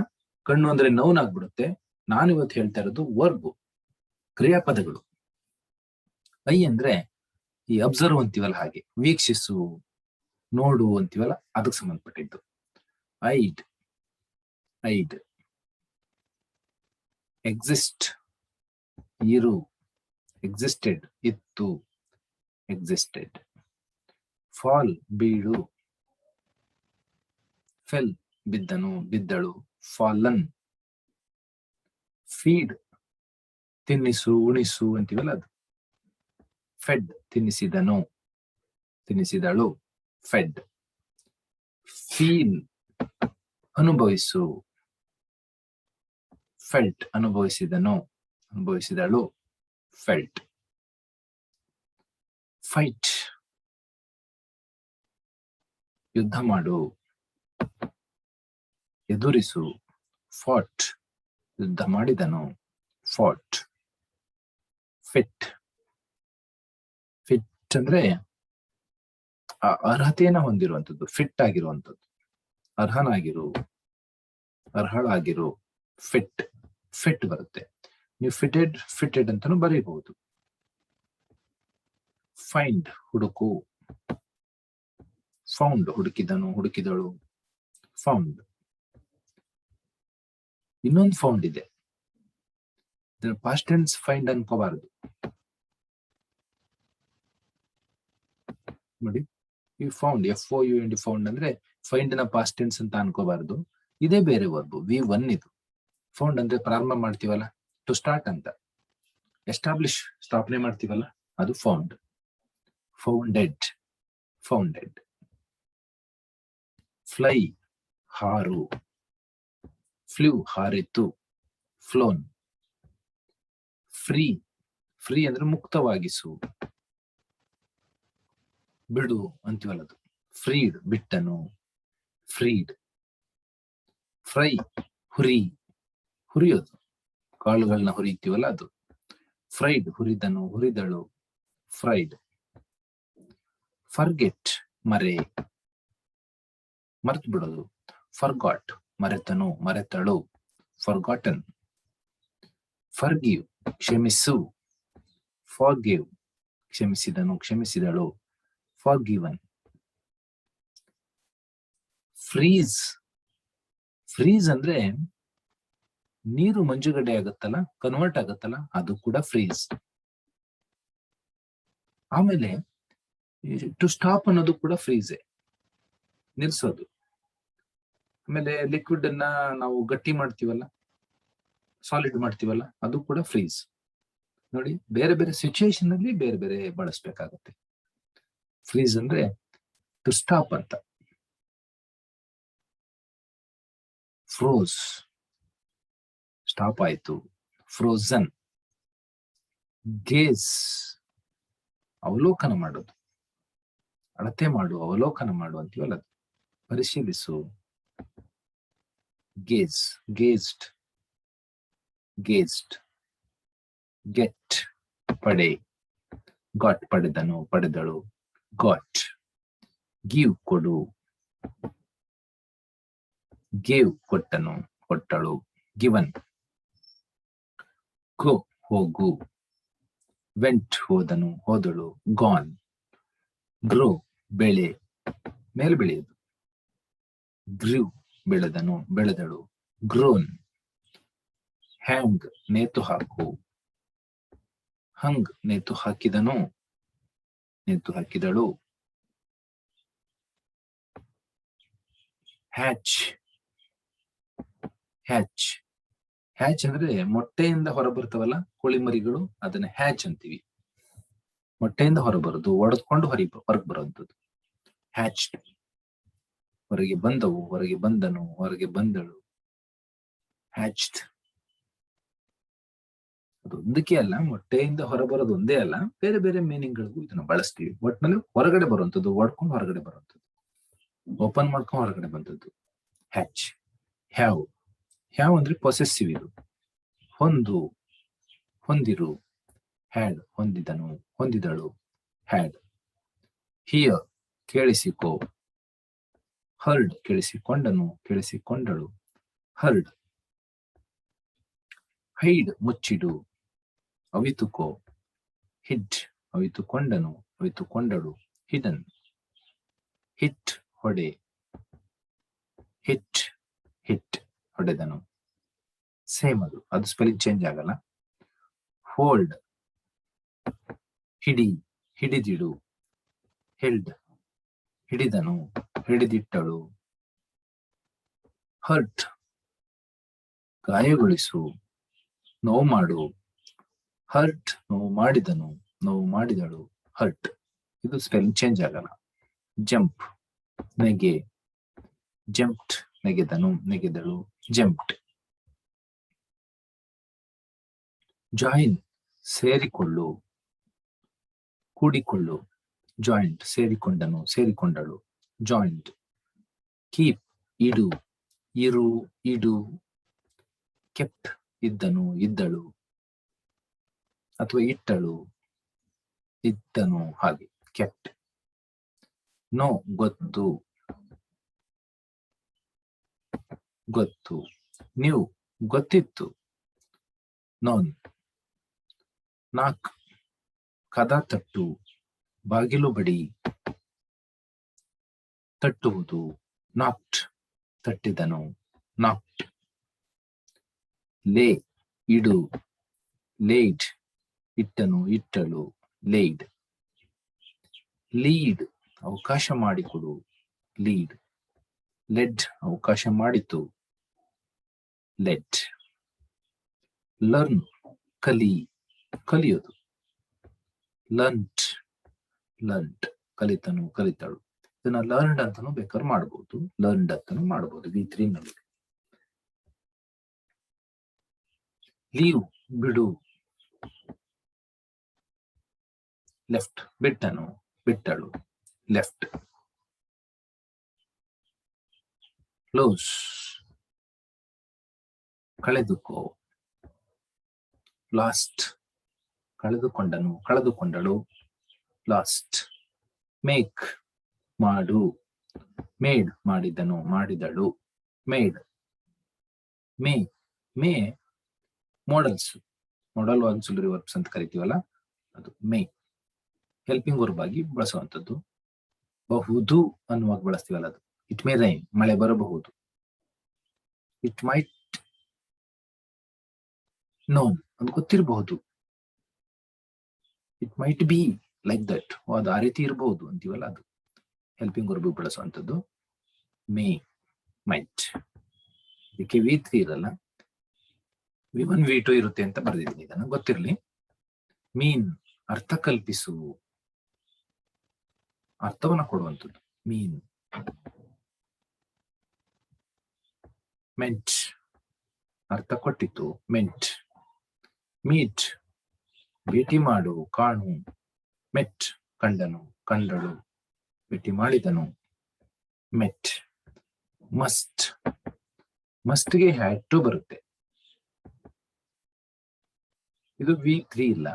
ಕಣ್ಣು ಅಂದ್ರೆ ನೌನ್ ಆಗ್ಬಿಡುತ್ತೆ. ನಾನು ಇವತ್ತು ಹೇಳ್ತಾ ಇರೋದು ವರ್ಬ್, ಕ್ರಿಯಾಪದಗಳು. ಐ ಅಂದ್ರೆ ಈ ಅಬ್ಸರ್ವ್ ಅಂತೀವಲ್ಲ ಹಾಗೆ, ವೀಕ್ಷಿಸು ನೋಡು ಅಂತೀವಲ್ಲ ಅದಕ್ಕೆ ಸಂಬಂಧಪಟ್ಟಿದ್ದು. ಐಡ್. ಐಡ್. ಎಕ್ಸಿಸ್ಟ್ ಇರು. ಎಕ್ಸಿಸ್ಟೆಡ್ ಇತ್ತು. ಎಕ್ಸಿಸ್ಟೆಡ್. ಫಾಲ್ ಬೀಳು. ಫೆಲ್ ಬಿದ್ದನು ಬಿದ್ದಳು. ಫಾಲನ್. ಫೀಡ್ ತಿನ್ನಿಸು ಉಣಿಸು ಅಂತೀವಲ್ಲ ಅದು. ಫೆಡ್ ತಿನ್ನಿಸಿದನು ತಿನ್ನಿಸಿದಳು. ಫೆಡ್. ಫೀಲ್ ಅನುಭವಿಸು. ಫೆಲ್ಟ್ ಅನುಭವಿಸಿದನು ಅನುಭವಿಸಿದಳು. ಫೆಲ್ಟ್. ಫೈಟ್ ಯುದ್ಧ ಮಾಡು. ಎದುರಿಸು. ಫಾಟ್ ಯುದ್ಧ ಮಾಡಿದನು. ಫಾಟ್. ಫಿಟ್. ಫಿಟ್ ಅಂದ್ರೆ ಅರ್ಹತೆಯನ್ನ ಹೊಂದಿರುವಂಥದ್ದು, ಫಿಟ್ ಆಗಿರುವಂಥದ್ದು. ಅರ್ಹನಾಗಿರು, ಅರ್ಹಳಾಗಿರು. ಫಿಟ್. ಫಿಟ್ ಬರುತ್ತೆ. ನೀವು ಫಿಟೆಡ್ ಫಿಟೆಡ್ ಅಂತಾನು ಬರೀಬಹುದು. ಫೈಂಡ್ ಹುಡುಕು. ಫೌಂಡ್ ಹುಡುಕಿದನು ಹುಡುಕಿದಳು. ಫೌಂಡ್. ಇನ್ನೊಂದು ಫೌಂಡ್ ಇದೆ, ಪಾಸ್ಟ್ ಟೆನ್ಸ್ ಫೈಂಡ್ ಅನ್ಕೋಬಾರದು ನೋಡಿ. ಈ ಫೌಂಡ್ FOUND ಫೌಂಡ್ ಅಂದ್ರೆ ಫೈಂಡ್ ನ ಪಾಸ್ಟ್ ಟೆನ್ಸ್ ಅಂತ ಅನ್ಕೋಬಾರದು. ಇದೇ ಬೇರೆ ವರ್ಬ್ V1 ಇದು. ಫೌಂಡ್ ಅಂದ್ರೆ ಪ್ರಾರಂಭ ಮಾಡ್ತೀವಲ್ಲ, ಟು ಸ್ಟಾರ್ಟ್ ಅಂತ. ಎಸ್ಟಾಬ್ಲಿಷ್ ಸ್ಥಾಪನೆ ಮಾಡ್ತೀವಲ್ಲ ಅದು ಫೌಂಡ್. ಫೌಂಡೆಡ್. ಫೌಂಡೆಡ್. ಫ್ಲೈ ಹಾರು. ಫ್ಲೂ ಹಾರಿತು. ಫ್ಲೋನ್. ಫ್ರೀ. ಫ್ರೀ ಅಂದ್ರೆ ಮುಕ್ತವಾಗಿಸು. ಬಿಡು ಅಂತೀವಲ್ಲದು. ಫ್ರೀಡ್ ಬಿಟ್ಟನು. ಫ್ರೀಡ್. ಫ್ರೈ ಹುರಿ. ಹುರಿಯೋದು, ಕಾಳುಗಳನ್ನ ಹುರಿತೀವಲ್ಲ ಅದು. ಫ್ರೈಡ್, ಹುರಿದನು, ಹುರಿದಳು, ಫ್ರೈಡ್. ಫರ್ಗೆಟ್, ಮರೆ, ಮರೆತು ಬಿಡೋದು. ಫರ್ಗಾಟ್, ಮರೆತನು, ಮರೆತಳು, ಫರ್ಗಾಟನ್. ಫರ್ಗಿವ್, ಕ್ಷಮಿಸು. ಫಾರ್ಗಿವ್, ಕ್ಷಮಿಸಿದನು, ಕ್ಷಮಿಸಿದಳು, ಫಾರ್ಗಿವನ್. ಫ್ರೀಸ್, ಫ್ರೀಸ್ ಅಂದ್ರೆ ನೀರು ಮಂಜುಗಡ್ಡೆ ಆಗುತ್ತಲ್ಲ, ಕನ್ವರ್ಟ್ ಆಗುತ್ತಲ್ಲ, ಅದು ಕೂಡ ಫ್ರೀಸ್. ಆಮೇಲೆ ಟು ಸ್ಟಾಪ್ ಅನ್ನೋದು ಕೂಡ ಫ್ರೀಸೆ, ನಿಲ್ಸೋದು. ಆಮೇಲೆ ಲಿಕ್ವಿಡ್ ಅನ್ನ ನಾವು ಗಟ್ಟಿ ಮಾಡ್ತೀವಲ್ಲ, ಸಾಲಿಡ್ ಮಾಡ್ತೀವಲ್ಲ, ಅದು ಕೂಡ ಫ್ರೀಸ್. ನೋಡಿ, ಬೇರೆ ಬೇರೆ ಸಿಚುಯೇಷನ್ ಅಲ್ಲಿ ಬೇರೆ ಬೇರೆ ಬಳಸ್ಬೇಕಾಗತ್ತೆ. ಫ್ರೀಸ್ ಅಂದ್ರೆ ಟು ಸ್ಟಾಪ್ ಅಂತ. ಫ್ರೋಸ್, ಸ್ಟಾಪ್ ಆಯ್ತು. ಫ್ರೋಸನ್. ಗೇಸ್, ಅವಲೋಕನ ಮಾಡೋದು, ಅಳತೆ ಮಾಡು, ಅವಲೋಕನ ಮಾಡು ಅಂತೀವಲ್ಲ ಅದು. ಪರಿಶೀಲಿಸು. ಗೇಜ್, ಗೇಜ್ಡ್, ಗೇಜ್ಡ್. ಗೆಟ್, ಪಡೆ. ಗಾಟ್, ಪಡೆದನು, ಪಡೆದಳು, ಗಾಟ್. ಗಿವ್, ಕೊಡು. ಗೇವ್, ಕೊಟ್ಟನು, ಕೊಟ್ಟಳು, ಗಿವನ್. ಗೋ, ಹೋಗು. ವೆಂಟ್, ಹೋದನು, ಹೋದಳು, ಗಾನ್. ಗ್ರೋ, ಬೆಳೆ, ಮೇಲೆ ಬೆಳೆಯುವುದು. Grew, ಬೆಳೆದನು, ಬೆಳೆದಳು, grown. ಹ್ಯಾಂಗ್, ನೇತು ಹಾಕು. ಹಂಗ್, ನೇತು ಹಾಕಿದನು, ನೇತು ಹಾಕಿದಳು. Hatch, hatch. ಹ್ಯಾಚ್ ಅಂದ್ರೆ ಮೊಟ್ಟೆಯಿಂದ ಹೊರಬರ್ತಾವಲ್ಲ ಕೋಳಿ ಮರಿಗಳು, ಅದನ್ನ ಹ್ಯಾಚ್ ಅಂತೀವಿ. ಮೊಟ್ಟೆಯಿಂದ ಹೊರಬರೋದು, ಒಡೆದ್ಕೊಂಡು ಹೊರಗೆ ಬರುವಂಥದ್ದು ಹ್ಯಾಚ್. ಹೊರಗೆ ಬಂದವು, ಹೊರಗೆ ಬಂದನು, ಹೊರಗೆ ಬಂದಳು, ಹ್ಯಾಚ್ಡ್. ಅದೊಂದಕ್ಕೆ ಅಲ್ಲ, ಮೊಟ್ಟೆಯಿಂದ ಹೊರಬರೋದು ಒಂದೇ ಅಲ್ಲ, ಬೇರೆ ಬೇರೆ ಮೀನಿಂಗ್ಗಳಿಗೂ ಇದನ್ನ ಬಳಸ್ತೀವಿ. ಒಟ್ಟಿನಲ್ಲಿ ಹೊರಗಡೆ ಬರುವಂಥದ್ದು, ಒಡ್ಕೊಂಡು ಹೊರಗಡೆ ಬರುವಂಥದ್ದು, ಓಪನ್ ಮಾಡ್ಕೊಂಡು ಹೊರಗಡೆ ಬಂದದ್ದು ಹ್ಯಾಚ್. ಹ್ಯಾವ್, ಹ್ಯಾವ್ ಅಂದ್ರೆ ಪೊಸೆಸಿವ್ ಇದು. ಹೊಂದು, ಹೊಂದಿರು. ಹ್ಯಾಡ್, ಹೊಂದಿದನು, ಹೊಂದಿದಳು, ಹ್ಯಾಡ್. ಹಿಯರ್, ಕೇಳಿಸಿಕೋ. ಹರ್ಡ್, ಕೇಳಿಸಿಕೊಂಡನು, ಕೇಳಿಸಿಕೊಂಡಳು, ಹರ್ಡ್. ಹೈಡ್, ಮುಚ್ಚಿಡು, ಅವಿತುಕೋ. ಹಿಡ್, ಅವಿತುಕೊಂಡನು, ಅವಿತುಕೊಂಡಳು, ಹಿಡನ್. ಹಿಟ್, ಹೊಡೆ. ಹಿಟ್, ಹಿಟ್, ಹೊಡೆದನು. ಸೇಮ್ ಅದು, ಅದು ಸ್ಪೆಲ್ಲಿಂಗ್ ಚೇಂಜ್ ಆಗಲ್ಲ. ಹೋಲ್ಡ್, ಹಿಡಿ, ಹಿಡಿದಿಡು. ಹೆಲ್ಡ್, ಹಿಡಿದನು, ಹಿಡಿದಿಟ್ಟಳು. ಹರ್ಟ್, ಗಾಯಗೊಳಿಸು, ನೋವು ಮಾಡು. ಹರ್ಟ್, ನೋವು ಮಾಡಿದನು, ನೋವು ಮಾಡಿದಳು, ಹರ್ಟ್. ಇದು ಸ್ಪೆಲ್ಲಿಂಗ್ ಚೇಂಜ್ ಆಗಲ್ಲ. ಜಂಪ್, ನೆಗೆ. ಜಂಪ್ಡ್, ನೆಗೆದನು, ನೆಗೆದಳು, ಜಂಪ್ಡ್. ಜಾಯಿನ್, ಸೇರಿಕೊಳ್ಳು, ಕೂಡಿಕೊಳ್ಳು. ಜಾಯಿಂಟ್, ಸೇರಿಕೊಂಡನು, ಸೇರಿಕೊಂಡಳು, ಜಾಯಿಂಟ್. ಕೀಪ್, ಇಡು, ಇರು, ಇಡು. ಕೆಪ್ಟ್, ಇದ್ದನು, ಇದ್ದಳು, ಅಥವಾ ಇಟ್ಟಳು, ಇದ್ದನು, ಹಾಗೆ ಕೆಪ್ಟ್. ನೋ, ಗೊತ್ತು, ಗೊತ್ತು. ನೀವು, ಗೊತ್ತಿತ್ತು, ನೋನ್. ನಾಕ್, ಕದ ತಟ್ಟು, ಬಾಗಿಲು ಬಡಿ. ತಟ್ಟುವುದು, ನಾಕ್ಟ್, ತಟ್ಟಿದನು, ನಾಕ್ಟ್. ಲೇ, ಇಡು, ಲೇಡ್, ಇಟ್ಟನು, ಇಟ್ಟಳು, ಲೇಡ್. ಲೀಡ್, ಅವಕಾಶ ಮಾಡಿಕೊಡು, ಲೀಡ್. ಲೆಡ್, ಅವಕಾಶ ಮಾಡಿತು, ಲೆಡ್. ಲರ್ನ್, ಕಲಿ, ಕಲಿಯೋದು. ಲರ್ನ್ಟ್, ಲರ್ನ್ಟ್, ಕಲಿತನು, ಕಲಿತಳು. ಇದನ್ನ ಲರ್ನ್ಡ್ ಅಂತಾನು ಬೇಕಾದ್ರೆ ಮಾಡಬಹುದು, ಲರ್ನ್ಡ್ ಅಂತಾನು ಮಾಡಬಹುದು. V3 ನಲ್ಲಿ. ಲೀವ್, ಬಿಡು. ಲೆಫ್ಟ್, ಬಿಟ್ಟನು, ಬಿಟ್ಟಳು, ಲೆಫ್ಟ್. ಕ್ಲೋಸ್, ಕಳೆದುಕೋ. ಲಾಸ್ಟ್, ಕಳೆದುಕೊಂಡನು, ಕಳೆದುಕೊಂಡಳು. ಲಾಸ್ಟ್. ಮೇಕ್, ಮಾಡು. ಮೇಡ್, ಮಾಡಿದನು, ಮಾಡಿದಳು. Made. May, may modals, modal auxiliary verbs ಅಂತ ಕರಿತೀವಲ್ಲ ಅದು ಮೇ. ಹೆಲ್ಪಿಂಗ್ ವರ್ಬ್ ಆಗಿ ಬಳಸುವಂಥದ್ದು. ಬಹುದು ಅನ್ನುವಾಗ ಬಳಸ್ತೀವಲ್ಲ ಅದು ಇಟ್ ಮೇ ರೈನ್, ಮಳೆ ಬರಬಹುದು. ಇಟ್ ಮೈಟ್ ನೋನ್, ಅದು ಗೊತ್ತಿರಬಹುದು. It might be like that, ಅದು ಆ ರೀತಿ ಇರಬಹುದು ಅಂತೀವಲ್ಲ ಅದು ಹೆಲ್ಪಿಂಗ್ ವರ್ಬ್ ಬಳಸುವಂಥದ್ದು ಮೇ, ಮೈಟ್. ಇದಕ್ಕೆ V3 ಇರಲ್ಲ, V1 V2 ಇರುತ್ತೆ ಅಂತ ಬರೆದಿದ್ದೀನಿ, ಇದನ್ನು ಗೊತ್ತಿರಲಿ. ಮೀನ್, ಅರ್ಥ ಕಲ್ಪಿಸು, ಅರ್ಥವನ್ನ ಕೊಡುವಂಥದ್ದು ಮೀನ್. ಮೆಂಟ್, ಅರ್ಥ ಕೊಟ್ಟಿತ್ತು, ಮೆಂಟ್. ಮೀಟ್, ಭೇಟಿ ಮಾಡು, ಕಾಣು. ಮೆಟ್, ಕಂಡನು, ಕಂಡಳು, ಭೇಟಿ ಮಾಡಿದನು. ಮೆಟ್. ಮಸ್ಟ್, ಮಸ್ಟ್ಗೆ ಹ್ಯಾಡ್ ಟು ಬರುತ್ತೆ. ಇದು V3 ಇಲ್ಲ,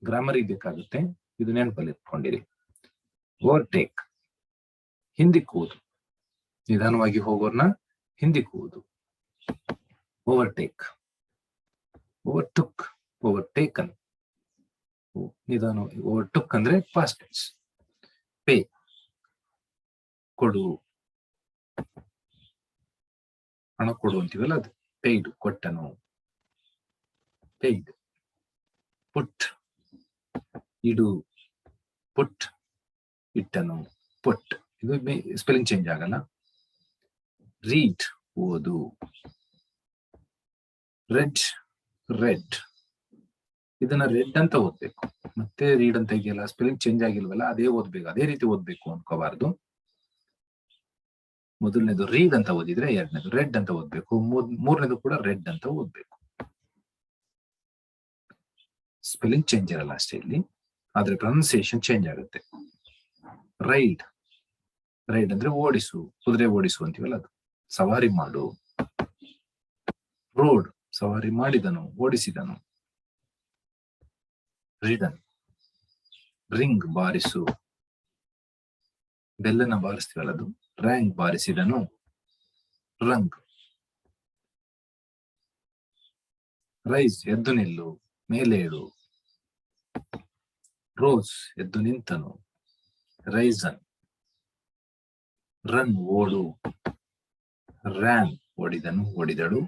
ಗ್ರಾಮರ್ ಬೇಕಾಗುತ್ತೆ, ಇದು ನೆನಪಲ್ಲಿ ಇಟ್ಕೊಂಡಿರಿ. ಓವರ್ಟೇಕ್, ಹಿಂದಿಕ್ಕುವುದು, ನಿಧಾನವಾಗಿ ಹೋಗೋರ್ನ ಹಿಂದಿಕ್ಕುವುದು. ಓವರ್ಟೇಕ್. ಓವರ್ಟುಕ್, ಓವರ್ಟೇಕನ್, ನಿಧಾನವಾಗಿ. ಓವರ್ಟುಕ್ ಅಂದ್ರೆ ಪಾಸ್ಟ್ ಟೆನ್ಸ್. ಪೇ, ಕೊಡು, ಹಣ ಕೊಡು ಅಂತೀವಲ್ಲ ಅದು ಪೇಯ್ಡ್, ಕೊಟ್ಟನು, ಪೇಯ್ಡ್. ಪುಟ್, ಇಡು, ಪುಟ್, ಇಟ್ಟನು, ಪುಟ್. ಇದು ಸ್ಪೆಲ್ಲಿಂಗ್ ಚೇಂಜ್ ಆಗಲ್ಲ. ರೀಡ್, ಓದು. ರೆಡ್, ರೆಡ್, ಇದನ್ನ ರೆಡ್ ಅಂತ ಓದ್ಬೇಕು, ಮತ್ತೆ ರೀಡ್ ಅಂತ ಇದೆಯಲ್ಲ, ಸ್ಪೆಲ್ಲಿಂಗ್ ಚೇಂಜ್ ಆಗಿಲ್ವಲ್ಲ, ಅದೇ ಓದ್ಬೇಕು, ಅದೇ ರೀತಿ ಓದ್ಬೇಕು ಅನ್ಕೋಬಾರ್ದು. ಮೊದಲನೇದು ರೀಡ್ ಅಂತ ಓದಿದ್ರೆ ಎರಡನೇದು ರೆಡ್ ಅಂತ ಓದ್ಬೇಕು, ಮೂರನೇದು ಕೂಡ ರೆಡ್ ಅಂತ ಓದ್ಬೇಕು. ಸ್ಪೆಲ್ಲಿಂಗ್ ಚೇಂಜ್ ಇರಲ್ಲ ಅಷ್ಟೇ ಇಲ್ಲಿ, ಆದ್ರೆ ಪ್ರೊನೌನ್ಸಿಯೇಷನ್ ಚೇಂಜ್ ಆಗುತ್ತೆ. ರೈಡ್, ರೈಡ್ ಅಂದ್ರೆ ಓಡಿಸು, ಕುದುರೆ ಓಡಿಸು ಅಂತೀವಲ್ಲ ಅದು, ಸವಾರಿ ಮಾಡು. ರೋಡ್, ಸವಾರಿ ಮಾಡಿದನು, ಓಡಿಸಿದನು. ರಿಡನ್. ರಿಂಗ್, ಬಾರಿಸು, ಬೆಲ್ಲನ ಬಾರಿಸ್ತೀವಲ್ಲ ಅದು. ರ್ಯಾಂಗ್, ಬಾರಿಸಿದನು. ರಂಗ್. ರೈಸ್, ಎದ್ದು ನಿಲ್ಲು, ಮೇಲೇಳು. ರೋಸ್, ಎದ್ದು ನಿಂತನು. ರೈಸನ್. ರನ್, ಓಡು. ರ್ಯಾನ್, ಓಡಿದನು, ಓಡಿದಳು.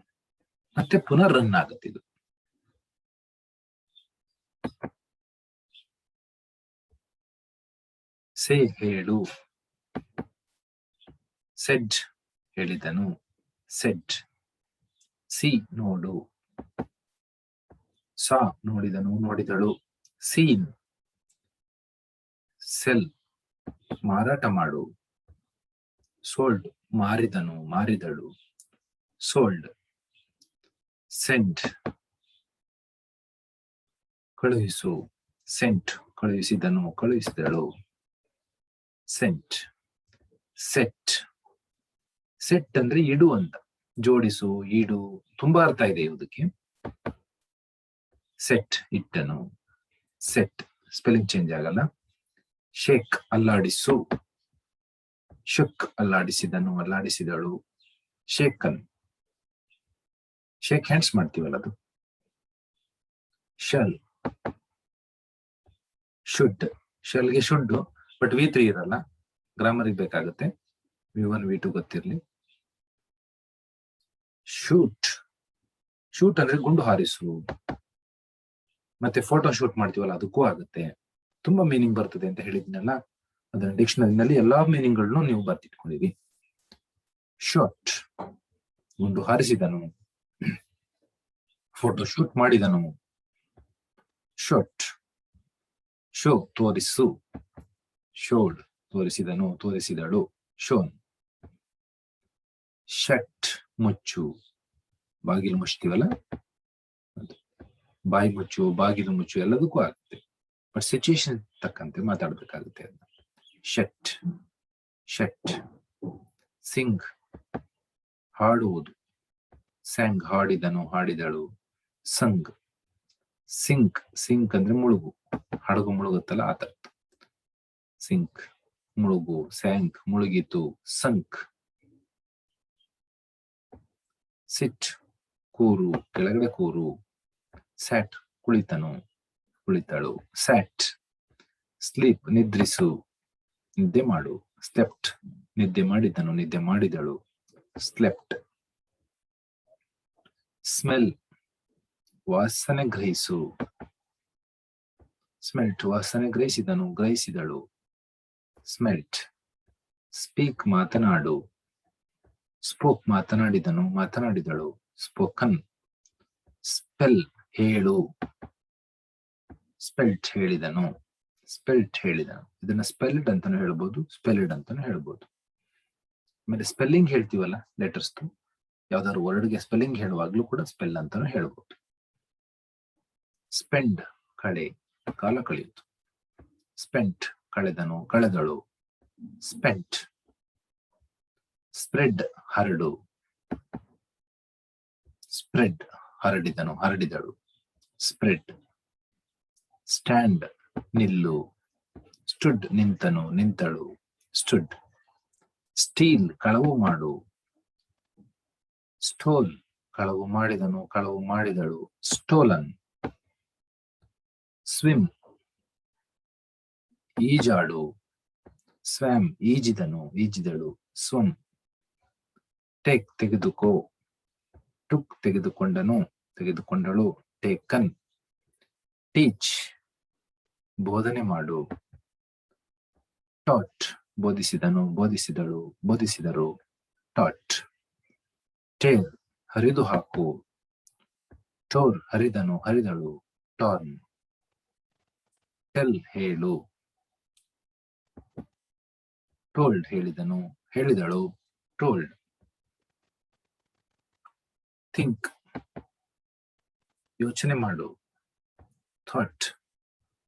ಮತ್ತೆ ಪುನಃ ರನ್ ಆಗುತ್ತಿದ್ದು. ಸೇ, ಹೇಳು. ಸೆಡ್, ಹೇಳಿದನು. ಸೆಡ್. ಸಿ, ನೋಡು. ಸಾ, ನೋಡಿದನು, ನೋಡಿದಳು. ಸೀನ್. ಸೆಲ್, ಮಾರಾಟ ಮಾಡು. ಸೋಲ್ಡ್, ಮಾರಿದನು, ಮಾರಿದಳು. ಸೋಲ್ಡ್. ಸೆಂಡ್, ಕಳುಹಿಸು. ಸೆಂಟ್, ಕಳುಹಿಸಿದನು, ಕಳುಹಿಸಿದಳು. ಸೆಂಟ್. ಸೆಟ್. ಸೆಟ್ ಅಂದ್ರೆ ಇಡು ಅಂತ, ಜೋಡಿಸು, ಇಡು, ತುಂಬಾ ಅರ್ಥ ಇದೆ ಇದಕ್ಕೆ. ಸೆಟ್, ಇಟ್ಟನು. ಸೆಟ್, ಸ್ಪೆಲ್ಲಿಂಗ್ ಚೇಂಜ್ ಆಗಲ್ಲ. ಶೇಕ್, ಅಲ್ಲಾಡಿಸು. ಶುಕ್, ಅಲ್ಲಾಡಿಸಿದನು, ಅಲ್ಲಾಡಿಸಿದಳು. ಶೇಕನ್, ಶೇಕ್ ಹ್ಯಾಂಡ್ಸ್ ಮಾಡ್ತೀವಲ್ಲ ಅದು. ಶಲ್. ಶುಡ್, ಶಲ್ಗೆ ಶುಡ್, ಬಟ್ V3 ಇರಲ್ಲ, ಗ್ರಾಮರ್ ಬೇಕಾಗುತ್ತೆ. V1 V2 ಗೊತ್ತಿರ್ಲಿ. ಶೂಟ್, ಶೂಟ್ ಅಂದ್ರೆ ಗುಂಡು ಹಾರಿಸು. ಮತ್ತೆ ಫೋಟೋ ಶೂಟ್ ಮಾಡ್ತೀವಲ್ಲ ಅದಕ್ಕೂ ಆಗುತ್ತೆ. ತುಂಬಾ ಮೀನಿಂಗ್ ಬರ್ತದೆ ಅಂತ ಹೇಳಿದ್ನಲ್ಲ, ಅದನ್ನ ಡಿಕ್ಷನರಿನಲ್ಲಿ ಎಲ್ಲಾ ಮೀನಿಂಗ್ಗಳನ್ನು ನೀವು ಬರ್ತಿಟ್ಕೊಂಡಿರಿ. ಶಾಟ್, ಗುಂಡು ಹಾರಿಸಿದನು. ಫೋಟೋ ಶೂಟ್ ಮಾಡಿದನು. ಶಾಟ್. ಶೋ, ತೋರಿಸು. ಶೋಡ್, ತೋರಿಸಿದನು, ತೋರಿಸಿದಳು. ಶೋನ್. ಶಟ್, ಮುಚ್ಚು, ಬಾಗಿಲು ಮುಚ್ತೀವಲ್ಲ, ಬಾಯಿ ಮುಚ್ಚು, ಬಾಗಿಲು ಮುಚ್ಚು ಎಲ್ಲದಕ್ಕೂ ಆಗುತ್ತೆ, ಬಟ್ ಸಿಚುಯೇಷನ್ ತಕ್ಕಂತೆ ಮಾತಾಡ್ಬೇಕಾಗುತ್ತೆ ಅದನ್ನ. ಶಟ್. ಶಟ್. ಸಿಂಗ್, ಹಾಡುವುದು. ಸ್ಯಾಂಗ್ ಹಾಡಿದನು ಹಾಡಿದಳು. ಸಂಗ್. ಸಿಂಕ್. ಸಿಂಕ್ ಅಂದ್ರೆ ಮುಳುಗು, ಹಡಗು ಮುಳುಗುತ್ತಲ್ಲ ಆ ತರ. ಸಿಂಕ್ ಮುಳುಗು, ಸ್ಯಾಂಕ್ ಮುಳುಗಿತು, ಸಂಕ್. ಸಿಟ್ ಕೂರು, ಕೆಳಗಡೆ ಕೂರು. ಸ್ಯಾಟ್ ಕುಳಿತನು, ಕುಳಿತಳು. ಸ್ಯಾಟ್. ಸ್ಲೀಪ್ ನಿದ್ರಿಸು, ನಿದ್ದೆ ಮಾಡು. ಸ್ಲೆಪ್ಟ್ ನಿದ್ದೆ ಮಾಡಿದನು, ನಿದ್ದೆ ಮಾಡಿದಳು. ಸ್ಲೆಪ್ಟ್. ಸ್ಮೆಲ್ ವಾಸನೆ ಗ್ರಹಿಸು. ಸ್ಮೆಲ್ಟ್ ವಾಸನೆ ಗ್ರಹಿಸಿದನು, ಗ್ರಹಿಸಿದಳು. ಸ್ಮೆಲ್ಟ್. ಸ್ಪೀಕ್ ಮಾತನಾಡು. ಸ್ಪೋಕ್ ಮಾತನಾಡಿದನು, ಮಾತನಾಡಿದಳು. ಸ್ಪೋಕನ್. ಸ್ಪೆಲ್ ಹೇಳು. ಸ್ಪೆಲ್ಟ್ ಹೇಳಿದನು, ಸ್ಪೆಲ್ಟ್ ಹೇಳಿದನು. ಇದನ್ನ ಸ್ಪೆಲ್ಡ್ ಅಂತಾನು ಹೇಳ್ಬೋದು, ಸ್ಪೆಲ್ಡ್ ಅಂತಾನು ಹೇಳ್ಬೋದು. ಆಮೇಲೆ ಸ್ಪೆಲ್ಲಿಂಗ್ ಹೇಳ್ತೀವಲ್ಲ ಲೆಟರ್ಸ್, ಯಾವ್ದಾದ್ರು ವರ್ಡ್ಗೆ ಸ್ಪೆಲ್ಲಿಂಗ್ ಹೇಳುವಾಗ್ಲೂ ಕೂಡ ಸ್ಪೆಲ್ ಅಂತಾನು ಹೇಳ್ಬೋದು. ಸ್ಪೆಂಡ್ ಕಳೆ, ಕಾಲ ಕಳೆಯಿತು. ಸ್ಪೆಂಟ್ ಕಳೆದನು, ಕಳೆದಳು. ಸ್ಪೆಂಟ್. ಸ್ಪ್ರೆಡ್ ಹರಡು. ಸ್ಪ್ರೆಡ್ ಹರಡಿದನು, ಹರಡಿದಳು. ಸ್ಪ್ರೆಡ್. ಸ್ಟ್ಯಾಂಡ್ ನಿಲ್ಲು. ಸ್ಟುಡ್ ನಿಂತನು, ನಿಂತಳು. ಸ್ಟುಡ್. ಸ್ಟೀಲ್ ಕಳವು ಮಾಡು. ಸ್ಟೋಲ್ ಕಳವು ಮಾಡಿದನು, ಕಳವು ಮಾಡಿದಳು. ಸ್ಟೋಲನ್. ಸ್ವಿಮ್ ಈಜಾಡು. ಸ್ವ್ಯಾಮ್ ಈಜಿದನು, ಈಜಿದಳು. ಸ್ವಮ್. ಟೇಕ್ ತೆಗೆದುಕೋ. ಟುಕ್ ತೆಗೆದುಕೊಂಡನು, ತೆಗೆದುಕೊಂಡಳು. ಟೇಕನ್. ಟೀಚ್ ಬೋಧನೆ ಮಾಡು. ಟಾಟ್ ಬೋಧಿಸಿದನು, ಬೋಧಿಸಿದಳು, ಬೋಧಿಸಿದರು. ಟಾಟ್. ಟೇಲ್ ಹರಿದು ಹಾಕು. ಟೋರ್ ಹರಿದನು, ಹರಿದಳು. ಟಾರ್ನ್. ಟೆಲ್ ಹೇಳು. ಟೋಲ್ಡ್ ಹೇಳಿದನು, ಹೇಳಿದಳು. ಟೋಲ್ಡ್. ಥಿಂಕ್ ಯೋಚನೆ ಮಾಡು. ಥಾಟ್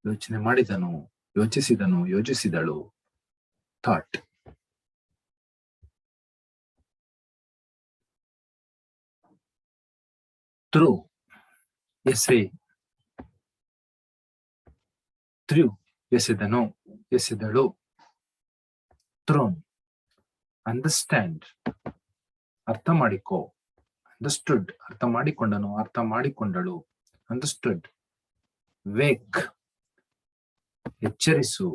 ಯೋಚನೆ ಮಾಡಿದನು, ಯೋಚಿಸಿದನು, ಯೋಚಿಸಿದಳು. ಥಾಟ್. ಥ್ರೂ ಎಸೆ. ಥ್ರೂ ಎಸೆದನು, ಎಸೆದಳು. ಥ್ರೋನ್. ಅಂಡರ್ಸ್ಟ್ಯಾಂಡ್ ಅರ್ಥ ಮಾಡಿಕೋ. ಅಂಡರ್ಸ್ಟುಡ್ ಅರ್ಥ ಮಾಡಿಕೊಂಡನು, ಅರ್ಥ ಮಾಡಿಕೊಂಡಳು. ಅಂಡರ್ಸ್ಟುಡ್. ವೇಕ್ ಎಚ್ಚರಿಸು.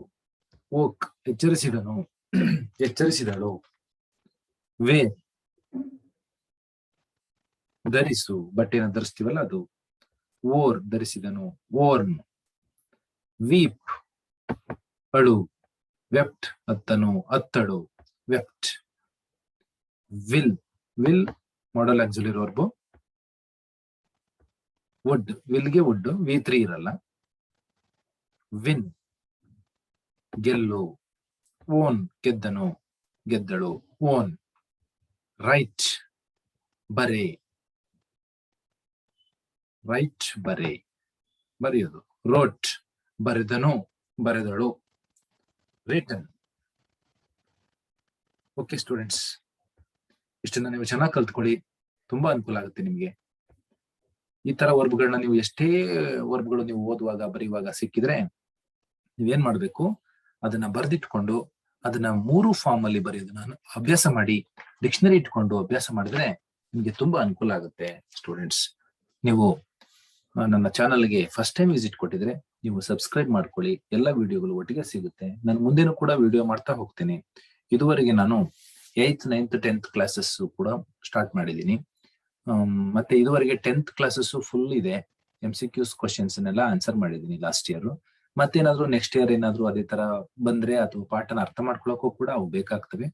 ವೋಕ್ ಎಚ್ಚರಿಸಿದನು, ಎಚ್ಚರಿಸಿದಳು. ವೇರ್ ಧರಿಸು, ಬಟ್ಟೆನ ಧರಿಸ್ತೀವಲ್ಲ ಅದು. ವೋರ್ ಧರಿಸಿದನು, ವೋರ್ನ್. ವೀಪ್ ಅಳು. ವೆಪ್ಟ್ ಅತ್ತನು, ಅತ್ತಳು. Wept. Will. Will modal auxiliary verb. Would ವಿಲ್ಗೆ ವುಡ್, V3 ಇರಲ್ಲ. ವಿನ್ ಗೆಲ್ಲು. ಓನ್ ಗೆದ್ದನು, ಗೆದ್ದಳು. ಓನ್. ರೈಟ್ ಬರೆ. ರೈಟ್ ಬರೆ, ಬರೆಯುವುದು. ರೋಟ್ ಬರೆದನು, ಬರೆದಳು. ರಿಟನ್. ಓಕೆ ಸ್ಟೂಡೆಂಟ್ಸ್, ಇಷ್ಟನ್ನ ನೀವು ಚೆನ್ನಾಗಿ ಕಲ್ತ್ಕೊಳ್ಳಿ, ತುಂಬಾ ಅನುಕೂಲ ಆಗುತ್ತೆ ನಿಮ್ಗೆ. ಈ ತರ ವರ್ಬ್ಗಳನ್ನ ನೀವು ಎಷ್ಟೇ ವರ್ಬ್ಗಳು ನೀವು ಓದುವಾಗ ಬರೆಯುವಾಗ ಸಿಕ್ಕಿದ್ರೆ ನೀವೇನ್ ಮಾಡ್ಬೇಕು, ಅದನ್ನ ಬರೆದಿಟ್ಕೊಂಡು ಅದನ್ನ 3 ಫಾರ್ಮ್ ಅಲ್ಲಿ ಬರೆಯೋದನ್ನ ಅಭ್ಯಾಸ ಮಾಡಿ, ಡಿಕ್ಷನರಿ ಇಟ್ಕೊಂಡು ಅಭ್ಯಾಸ ಮಾಡಿದ್ರೆ ನಿಮ್ಗೆ ತುಂಬಾ ಅನುಕೂಲ ಆಗುತ್ತೆ ಸ್ಟೂಡೆಂಟ್ಸ್. ನೀವು ನನ್ನ ಚಾನಲ್ಗೆ ಫಸ್ಟ್ ಟೈಮ್ ವಿಸಿಟ್ ಕೊಟ್ಟಿದ್ರೆ ನೀವು ಸಬ್ಸ್ಕ್ರೈಬ್ ಮಾಡ್ಕೊಳ್ಳಿ, ಎಲ್ಲ ವಿಡಿಯೋಗಳು ಒಟ್ಟಿಗೆ ಸಿಗುತ್ತೆ. ನಾನು ಮುಂದೆನೂ ಕೂಡ ವಿಡಿಯೋ ಮಾಡ್ತಾ ಹೋಗ್ತೇನೆ. ಇದುವರೆಗೆ ನಾನು 8th, 9th, 10th ಕ್ಲಾಸಸ್ ಕೂಡ ಸ್ಟಾರ್ಟ್ ಮಾಡಿದ್ದೀನಿ. ಮತ್ತೆ ಇದುವರೆಗೆ 10th ಕ್ಲಾಸಸ್ ಫುಲ್ ಇದೆ. MCQs ಕ್ವಶನ್ಸ್ ನೆಲ್ಲ ಆನ್ಸರ್ ಮಾಡಿದ್ದೀನಿ ಲಾಸ್ಟ್ ಇಯರ್. ಮತ್ತೇನಾದ್ರೂ ನೆಕ್ಸ್ಟ್ ಇಯರ್ ಏನಾದ್ರು ಅದೇ ತರ ಬಂದ್ರೆ ಅಥವಾ ಪಾಠನ ಅರ್ಥ ಮಾಡ್ಕೊಳಕ್ಕೂ ಕೂಡ ಅವು ಬೇಕಾಗ್ತವೆ.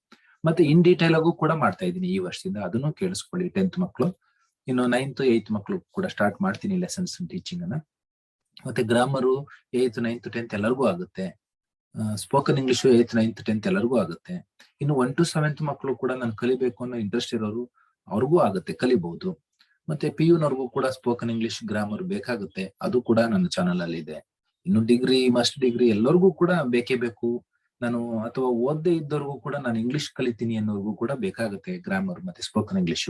ಮತ್ತೆ ಇನ್ ಡೀಟೇಲ್ ಆಗು ಕೂಡ ಮಾಡ್ತಾ ಇದ್ದೀನಿ ಈ ವರ್ಷದಿಂದ, ಅದನ್ನು ಕೇಳಿಸ್ಕೊಳ್ಳಿ 10th ಮಕ್ಕಳು. ಇನ್ನು 9th, 8th ಮಕ್ಕಳು ಕೂಡ ಸ್ಟಾರ್ಟ್ ಮಾಡ್ತೀನಿ ಲೆಸನ್ಸ್ ಟೀಚಿಂಗ್ ಅನ್ನ. ಮತ್ತೆ ಗ್ರಾಮರು 8th, 9th, 10th ಎಲ್ಲರಿಗೂ ಆಗುತ್ತೆ. Spoken English 8th, 9th, 10th ಎಲ್ಲರಿಗೂ ಆಗುತ್ತೆ. ಇನ್ನು 1 to 7th ಮಕ್ಕಳು ಕೂಡ ನಾನು ಕಲಿಬೇಕು ಅನ್ನೋ ಇಂಟ್ರೆಸ್ಟ್ ಇರೋರು ಅವ್ರಿಗೂ ಆಗುತ್ತೆ, ಕಲಿಬಹುದು. ಮತ್ತೆ PU ನವರಿಗೂ ಕೂಡ ಸ್ಪೋಕನ್ ಇಂಗ್ಲಿಷ್ ಗ್ರಾಮರ್ ಬೇಕಾಗುತ್ತೆ, ಅದು ಕೂಡ ನನ್ನ ಚಾನಲ್ ಅಲ್ಲಿ ಇದೆ. ಇನ್ನು ಡಿಗ್ರಿ, ಮಾಸ್ಟರ್ ಡಿಗ್ರಿ ಎಲ್ಲರಿಗೂ ಕೂಡ ಬೇಕೇ ಬೇಕು. ನಾನು ಅಥವಾ ಓದದೇ ಇದ್ದವ್ರಿಗೂ ಕೂಡ ನಾನು ಇಂಗ್ಲಿಷ್ ಕಲಿತೀನಿ ಅನ್ನೋರ್ಗೂ ಕೂಡ ಬೇಕಾಗುತ್ತೆ ಗ್ರಾಮರ್ ಮತ್ತೆ ಸ್ಪೋಕನ್ ಇಂಗ್ಲಿಷ್.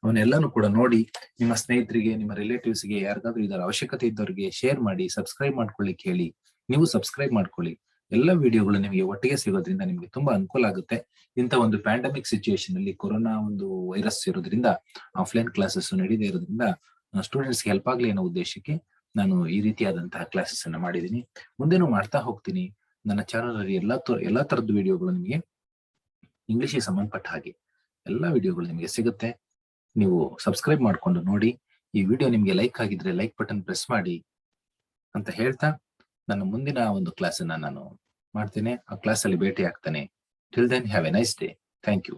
ಅವನ್ನೆಲ್ಲಾನು ಕೂಡ ನೋಡಿ ನಿಮ್ಮ ಸ್ನೇಹಿತರಿಗೆ, ನಿಮ್ಮ ರಿಲೇಟಿವ್ಸ್ಗೆ, ಯಾರಿಗಾದ್ರೂ ಇದರ ಅವಶ್ಯಕತೆ ಇದ್ದವರಿಗೆ ಶೇರ್ ಮಾಡಿ, ಸಬ್ಸ್ಕ್ರೈಬ್ ಮಾಡ್ಕೊಳ್ಳಿಕ್ಕೆ ಹೇಳಿ. ನೀವು ಸಬ್ಸ್ಕ್ರೈಬ್ ಮಾಡ್ಕೊಳ್ಳಿ. ಎಲ್ಲ ವಿಡಿಯೋಗಳು ನಿಮಗೆ ಒಟ್ಟಿಗೆ ಸಿಗೋದ್ರಿಂದ ನಿಮಗೆ ತುಂಬಾ ಅನುಕೂಲ ಆಗುತ್ತೆ. ಇಂಥ ಒಂದು ಪ್ಯಾಂಡಮಿಕ್ ಸಿಚುಯೇಷನ್ ಅಲ್ಲಿ ಕೊರೋನಾ ಒಂದು ವೈರಸ್ ಇರೋದ್ರಿಂದ ಆಫ್ಲೈನ್ ಕ್ಲಾಸಸ್ ನಡೀದೇ ಇರೋದ್ರಿಂದ ಸ್ಟೂಡೆಂಟ್ಸ್ ಹೆಲ್ಪ್ ಆಗ್ಲಿ ಅನ್ನೋ ಉದ್ದೇಶಕ್ಕೆ ನಾನು ಈ ರೀತಿಯಾದಂತಹ ಕ್ಲಾಸಸ್ ಅನ್ನ ಮಾಡಿದ್ದೀನಿ. ಮುಂದೆನೂ ಮಾಡ್ತಾ ಹೋಗ್ತೀನಿ. ನನ್ನ ಚಾನಲ್ ಅಲ್ಲಿ ಎಲ್ಲಾ ತರದ ವಿಡಿಯೋಗಳು ನಿಮಗೆ ಇಂಗ್ಲಿಷ್ಗೆ ಸಂಬಂಧಪಟ್ಟ ಹಾಗೆ ಎಲ್ಲಾ ವಿಡಿಯೋಗಳು ನಿಮಗೆ ಸಿಗುತ್ತೆ. ನೀವು ಸಬ್ಸ್ಕ್ರೈಬ್ ಮಾಡ್ಕೊಂಡು ನೋಡಿ. ಈ ವಿಡಿಯೋ ನಿಮ್ಗೆ ಲೈಕ್ ಆಗಿದ್ರೆ ಲೈಕ್ ಬಟನ್ ಪ್ರೆಸ್ ಮಾಡಿ ಅಂತ ಹೇಳ್ತಾ ನನ್ನ ಮುಂದಿನ ಒಂದು ಕ್ಲಾಸ್ ಅನ್ನ ನಾನು ಮಾಡ್ತೇನೆ. ಆ ಕ್ಲಾಸ್ ಅಲ್ಲಿ ಭೇಟಿ ಆಗ್ತಾನೆ. Till then have a nice day. Thank you.